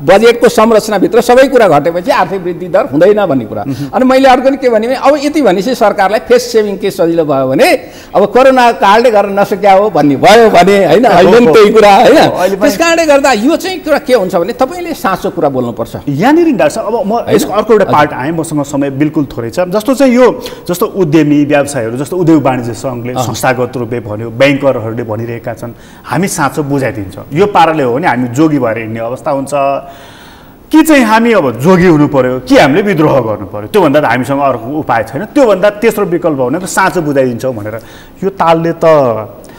बजेटको संरचनाभित्र सबै कुरा घटेपछि आर्थिक वृद्धि दर हुँदैन भन्ने कुरा। अनि मैले अर्को नि के भने अब यति भनेपछि सरकारलाई फेस सेभिङ के सजिलो भयो भने अब कोरोना कालले गर्न नसक्या हो भन्ने भयो भने, होइन? अहिले पनि त्यही कुरा, होइन? त्यस कारणले गर्दा यो चाहिँ कुरा के हुन्छ भने तपाईँले साँचो कुरा बोल्नुपर्छ। यहाँनिर डाक्टर साहब, अब म यसको अर्को एउटा पार्ट आएँ, मसँग समय बिल्कुल थोरै छ। जस्तो चाहिँ यो जस्तो उद्यमी व्यवसायहरू, जस्तो उद्योग वाणिज्य सङ्घले संस्थागत रूपले भन्यो, ब्याङ्करहरूले भनिरहेका छन् हामी साँचो बुझाइदिन्छौँ, यो पाराले हो भने हामी जोगी भएर हिँड्ने अवस्था हुन्छ। कि चाहिँ हामी अब जोगी हुनु पर्यो कि हामीले विद्रोह गर्नु पर्यो, त्योभन्दा त हामीसँग अर्को उपाय छैन, त्योभन्दा तेस्रो विकल्प भनेको साँचो बुझाइदिन्छौँ भनेर यो तालले त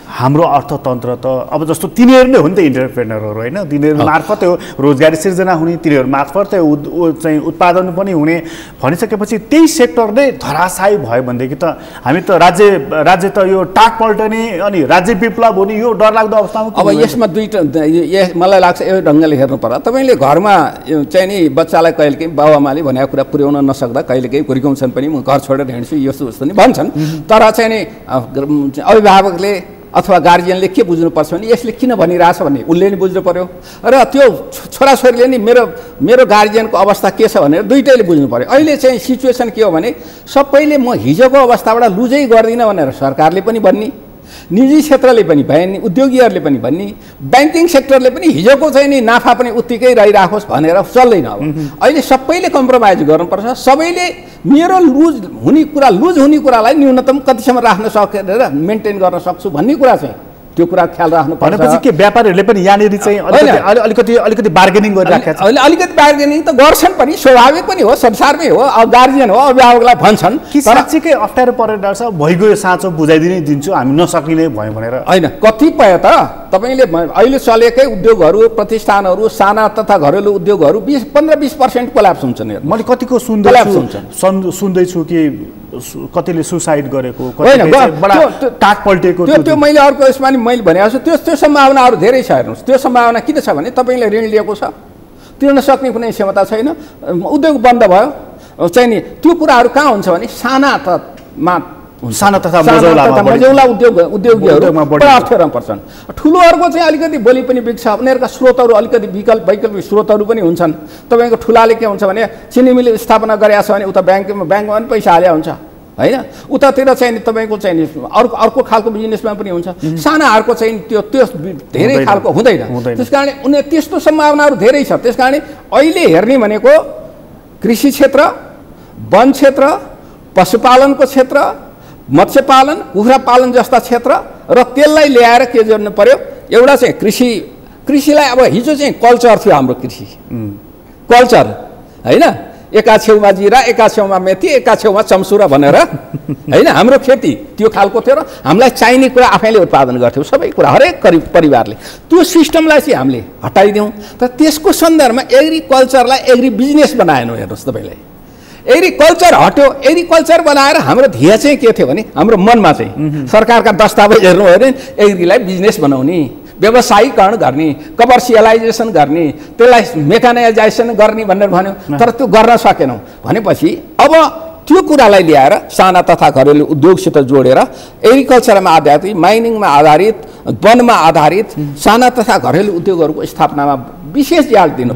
हाम्रो अर्थतन्त्र त अब जस्तो तिनीहरू नै हो नि त इन्टरप्रेनरहरू होइन, तिनीहरू मार्फत हो रोजगारी सिर्जना हुने, तिनीहरू मार्फत चाहिँ उत्पादन पनि हुने भनिसकेपछि त्यही सेक्टर नै धराशायी भयो भनेदेखि त हामी त राज्य त यो टाक पल्टने अनि राज्य विप्लव हुने यो डरलाग्दो अवस्थामा। अब यसमा दुईवटा मलाई लाग्छ यो ढङ्गले हेर्नु पर्ला। तपाईँले घरमा चाहिँ नि बच्चालाई कहिलेकाहीँ बाबुआमाले भनेको कुरा पुर्याउन नसक्दा कहिलेकाहीँ हुर्काउँछन् पनि, म घर छोडेर हिँड्छु यस्तो उस्तो नि भन्छन्, तर चाहिँ नि अभिभावकले अथवा गार्जियनले के बुझ्नुपर्छ भने यसले किन भनिरहेछ भन्ने उसले नि बुझ्नु पर्यो र त्यो छोराछोरीले नि मेरो गार्जियनको अवस्था के छ भनेर दुइटैले बुझ्नु पर्यो। अहिले चाहिँ सिचुएसन के हो भने सबैले म हिजोको अवस्थाबाट लुजै गर्दिनँ भनेर सरकारले पनि भन्ने, निजी क्षेत्रले पनि भन्ने, उद्योगीहरूले पनि भन्ने, ब्याङ्किङ सेक्टरले पनि हिजोको चाहिँ नि नाफा पनि उत्तिकै रहिराखोस् भनेर चल्दैन। अब अहिले सबैले कम्प्रोमाइज गर्नुपर्छ, सबैले मेरो लुज हुने कुरालाई न्यूनतम कतिसम्म राख्न सकेर मेन्टेन गर्न सक्छु भन्ने कुरा चाहिँ त्यो कुरा ख्याल राख्नु पर्छ। भनेपछि के व्यापारीहरूले पनि यहाँनिर चाहिँ अलिकति बार्गेनिङ गरिराखेका छन्? अलिकति बार्गेनिङ त गर्छन् पनि, स्वाभाविक पनि हो, संसारमै हो। अब गार्जियन हो, अभिभावकलाई भन्छन् कि साँच्चीकै अप्ठ्यारो परेर डाक्टर साहब भइगयो यो साँचो बुझाइदिनै दिन्छु हामी नसकिने भयो भनेर? होइन, कतिपय त तपाईँले अहिले चलेकै उद्योगहरू प्रतिष्ठानहरू साना तथा घरेलु उद्योगहरू 15-20% कोल्याप्स हुन्छन्। मैले कतिको सुन्दैछु कि कतिले सुसाइड गरेको, टाक पल्टेको। त्यो मैले अर्को यसमा नि मैले भनेको छु, त्यो सम्भावनाहरू धेरै छ। हेर्नुहोस्, त्यो सम्भावना किन छ भने तपाईँले ऋण लिएको छ, तिर्न सक्ने कुनै क्षमता छैन, उद्योग बन्द भयो चाहिँ नि, त्यो कुराहरू कहाँ हुन्छ भने साना तथा मझौला उद्योगीहरूमा अप्ठ्यारो पर्छन्। ठुलोहरूको चाहिँ अलिकति बोली पनि बिग्छ, उनीहरूका स्रोतहरू अलिकति वैकल्पिक स्रोतहरू पनि हुन्छन्। तपाईँको ठुलाले के हुन्छ भने चिनी मिल स्थापना गरेको छ भने उता ब्याङ्कमा पनि पैसा हाल्या हुन्छ होइन, उतातिर चाहिँ तपाईँको चाहिँ अर्को खालको बिजनेसमा पनि हुन्छ। सानाहरूको चाहिँ त्यो धेरै खालको हुँदैन, त्यस कारण उनीहरू त्यस्तो सम्भावनाहरू धेरै छ। त्यस कारण अहिले हेर्ने भनेको कृषि क्षेत्र, वन क्षेत्र, पशुपालनको क्षेत्र, मत्स्य पालन, कुखुरा पालन जस्ता क्षेत्र र त्यसलाई ल्याएर के गर्नु पर्यो, एउटा चाहिँ कृषिलाई अब हिजो चाहिँ कल्चर थियो हाम्रो कृषि कल्चर होइन, एका छेउमा जिरा, एका छेउमा मेथी, एका छेउमा चम्सुरा भनेर होइन हाम्रो खेती त्यो खालको थियो र हामीलाई चाहिने कुरा आफैले उत्पादन गर्थ्यौँ सबै कुरा, हरेक परिवारले। त्यो सिस्टमलाई चाहिँ हामीले हटाइदियौँ। तर त्यसको सन्दर्भमा एग्रिकल्चरलाई एग्री बिजनेस बनाएनौँ। हेर्नुहोस् तपाईँले, एग्रिकल्चर हट्यो, एग्रिकल्चर बनाएर हाम्रो ध्येय चाहिँ के थियो भने हाम्रो मनमा चाहिँ सरकारका दस्तावेज हेर्नु हो भने एग्रीलाई बिजनेस बनाउने, व्यवसायीकरण गर्ने, कमर्सियलाइजेसन गर्ने, त्यसलाई मेकानाइजेसन गर्ने भनेर भन्यो, तर त्यो गर्न सकेनौँ। भनेपछि अब त्यो कुरालाई ल्याएर साना तथा घरेलु उद्योगसित जोडेर एग्रिकल्चरमा आधारित, माइनिङमा आधारित, वनमा आधारित साना तथा घरेलु उद्योगहरूको स्थापनामा विशेष ध्यान दिनु।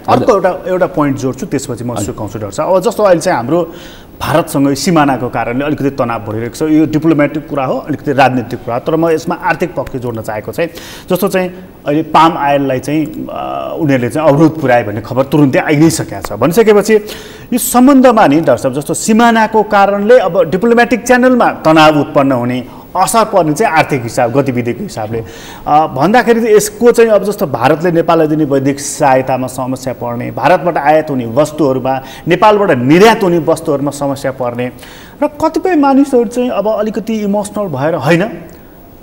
अर्को एउटा पोइन्ट जोड्छु, त्यसपछि म सुकाउँछु डाक्टर साहब। अब जस्तो अहिले चाहिँ हाम्रो भारतसँग सिमानाको कारणले अलिकति तनाव भइरहेको छ, यो डिप्लोमेटिक कुरा हो, अलिकति राजनीतिक कुरा, तर म यसमा आर्थिक पक्ष जोड्न चाहेको चाहिँ जस्तो चाहिँ अहिले पाम आयललाई चाहिँ उनीहरूले चाहिँ अवरोध पुर्यायो भन्ने खबर तुरुन्तै आइ नै सकेको छ। भनिसकेपछि यो सम्बन्धमा नि डाक्टर साहब जस्तो सिमानाको कारणले अब डिप्लोमेटिक च्यानलमा तनाव उत्पन्न हुने, असर पर्ने चाहिँ आर्थिक हिसाब गतिविधिको हिसाबले भन्दाखेरि चाहिँ यसको चाहिँ अब जस्तो भारतले नेपाललाई दिने वैदेशिक सहायतामा समस्या पर्ने, भारतबाट आयात हुने वस्तुहरूमा, नेपालबाट निर्यात हुने वस्तुहरूमा समस्या पर्ने र कतिपय मानिसहरू चाहिँ अब अलिकति इमोसनल भएर होइन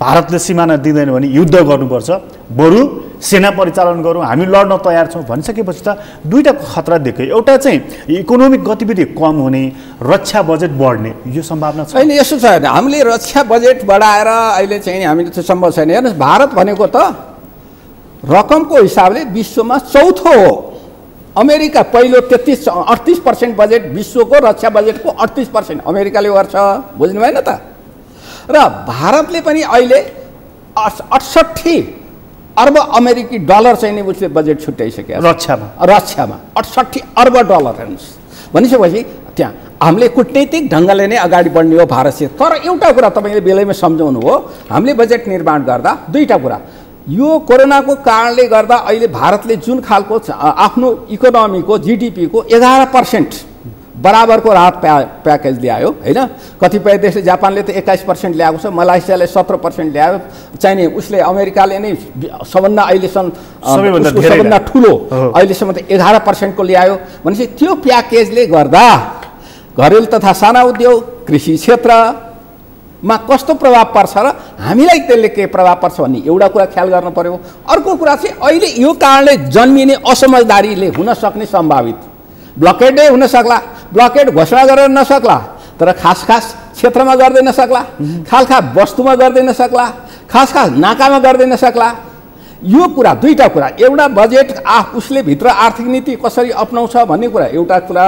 भारतले सिमाना दिँदैन भने युद्ध गर्नुपर्छ, बरु सेना परिचालन गरौँ, हामी लड्न तयार छौँ भनिसकेपछि त दुईवटा खतरा देख्यो। एउटा चाहिँ इकोनोमिक गतिविधि कम हुने, रक्षा बजेट बढ्ने, यो सम्भावना छ। होइन, यसो छ, हामीले रक्षा बजेट बढाएर अहिले चाहिँ हामीले त्यो सम्भव छैन। हेर्नुहोस्, भारत भनेको त रकमको हिसाबले विश्वमा चौथो हो। अमेरिका पहिलो 38% बजेट, विश्वको रक्षा बजेटको 38% अमेरिकाले गर्छ, बुझ्नु भएन त? र भारतले पनि अहिले 68 अर्ब अमेरिकी डलर चाहिँ नि उसले बजेट छुट्याइसक्यो रक्षामा 68 अर्ब डलर। हेर्नुहोस्, भनिसकेपछि त्यहाँ हामीले कूटनीतिक ढङ्गले नै अगाडि बढ्ने हो भारतसित। तर एउटा कुरा तपाईँले बेलैमा सम्झाउनु हो, हामीले बजेट निर्माण गर्दा दुईवटा कुरा, यो कोरोनाको कारणले गर्दा अहिले भारतले जुन खालको आफ्नो इकोनोमीको GDP को 11% बराबरको राहत प्याकेज ल्यायो होइन। कतिपय देशले जापानले त 21% ल्याएको छ, मलेसियाले 17% ल्यायो, चाहिने उसले अमेरिकाले नै सबभन्दा अहिलेसम्म सबभन्दा ठुलो अहिलेसम्म त 11% को ल्यायो। भनेपछि त्यो प्याकेजले गर्दा घरेलु तथा साना उद्योग, कृषि क्षेत्रमा कस्तो प्रभाव पर्छ र हामीलाई त्यसले के प्रभाव पर्छ भन्ने एउटा कुरा ख्याल गर्न पर्यो। अर्को कुरा चाहिँ अहिले यो कारणले जन्मिने असमझदारीले हुन सक्ने सम्भावित ब्लकेडै हुन सक्ला, ब्लकेड घोषणा गरेर नसक्ला तर खास क्षेत्रमा गर्दै नसक्ला, खास वस्तुमा गर्दै नसक्ला, खास नाकामा गर्दै नसक्ला। यो कुरा दुईटा कुरा, एउटा बजेट उसले भित्र आर्थिक नीति कसरी अपनाउँछ भन्ने कुरा एउटा कुरा,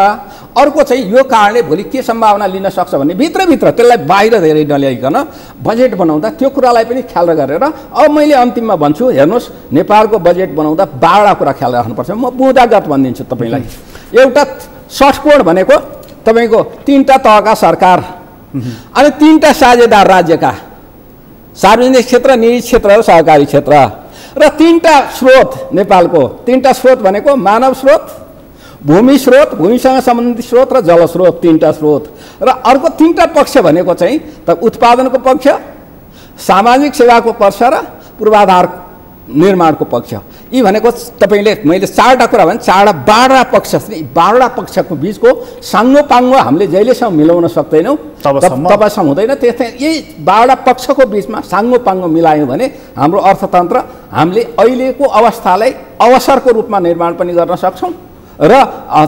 अर्को चाहिँ यो कारणले भोलि के सम्भावना लिन सक्छ भन्ने भित्रभित्र त्यसलाई बाहिर धेरै नल्याइकन बजेट बनाउँदा त्यो कुरालाई पनि ख्याल गरेर। अब मैले अन्तिममा भन्छु, हेर्नुहोस् नेपालको बजेट बनाउँदा 12वटा कुरा ख्याल राख्नुपर्छ। म बुँदागत भनिदिन्छु तपाईँलाई। एउटा षटकोण भनेको तपाईँको 3टा तहका सरकार अनि 3टा साझेदार राज्यका, सार्वजनिक क्षेत्र, निजी क्षेत्र र सहकारी क्षेत्र, र 3टा स्रोत नेपालको। 3टा स्रोत भनेको मानव स्रोत, भूमि स्रोत, भूमिसँग सम्बन्धित स्रोत र जल स्रोत, 3टा स्रोत। र अर्को 3टा पक्ष भनेको चाहिँ त उत्पादनको पक्ष, सामाजिक सेवाको पक्ष र पूर्वाधार निर्माणको पक्ष। यी भनेको तपाईँले मैले 4टा कुरा भने 12वटा पक्ष, 12वटा पक्षको बिचको साङ्गोपाङ्गो हामीले जहिलेसम्म मिलाउन सक्दैनौँ तबसम्म हुँदैन। त्यस्तै यही 12वटा पक्षको बिचमा साङ्गोपाङ्गो मिलायौँ भने हाम्रो अर्थतन्त्र हामीले अहिलेको अवस्थालाई अवसरको रूपमा निर्माण पनि गर्न सक्छौँ र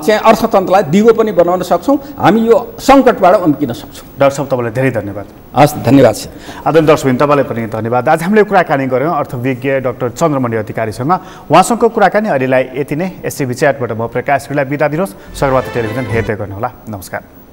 चाहिँ अर्थतन्त्रलाई दिगो पनि बनाउन सक्छौँ। हामी यो सङ्कटबाट उम्किन सक्छौँ। डाक्टर साहब तपाईँलाई धेरै धन्यवाद। हस्, धन्यवाद। आदरणीय दर्शकबिन तपाईँलाई पनि धन्यवाद। आज हामीले कुराकानी गऱ्यौँ अर्थविज्ञ डाक्टर चन्द्रमणि अधिकारीसँग। उहाँसँगको कुराकानी अहिलेलाई यति नै। एसटिभी च्याटबाट म प्रकाश विला बिदा दिनुहोस्। सगरमाथा टेलिभिजन हेर्दै गर्नुहोला। नमस्कार।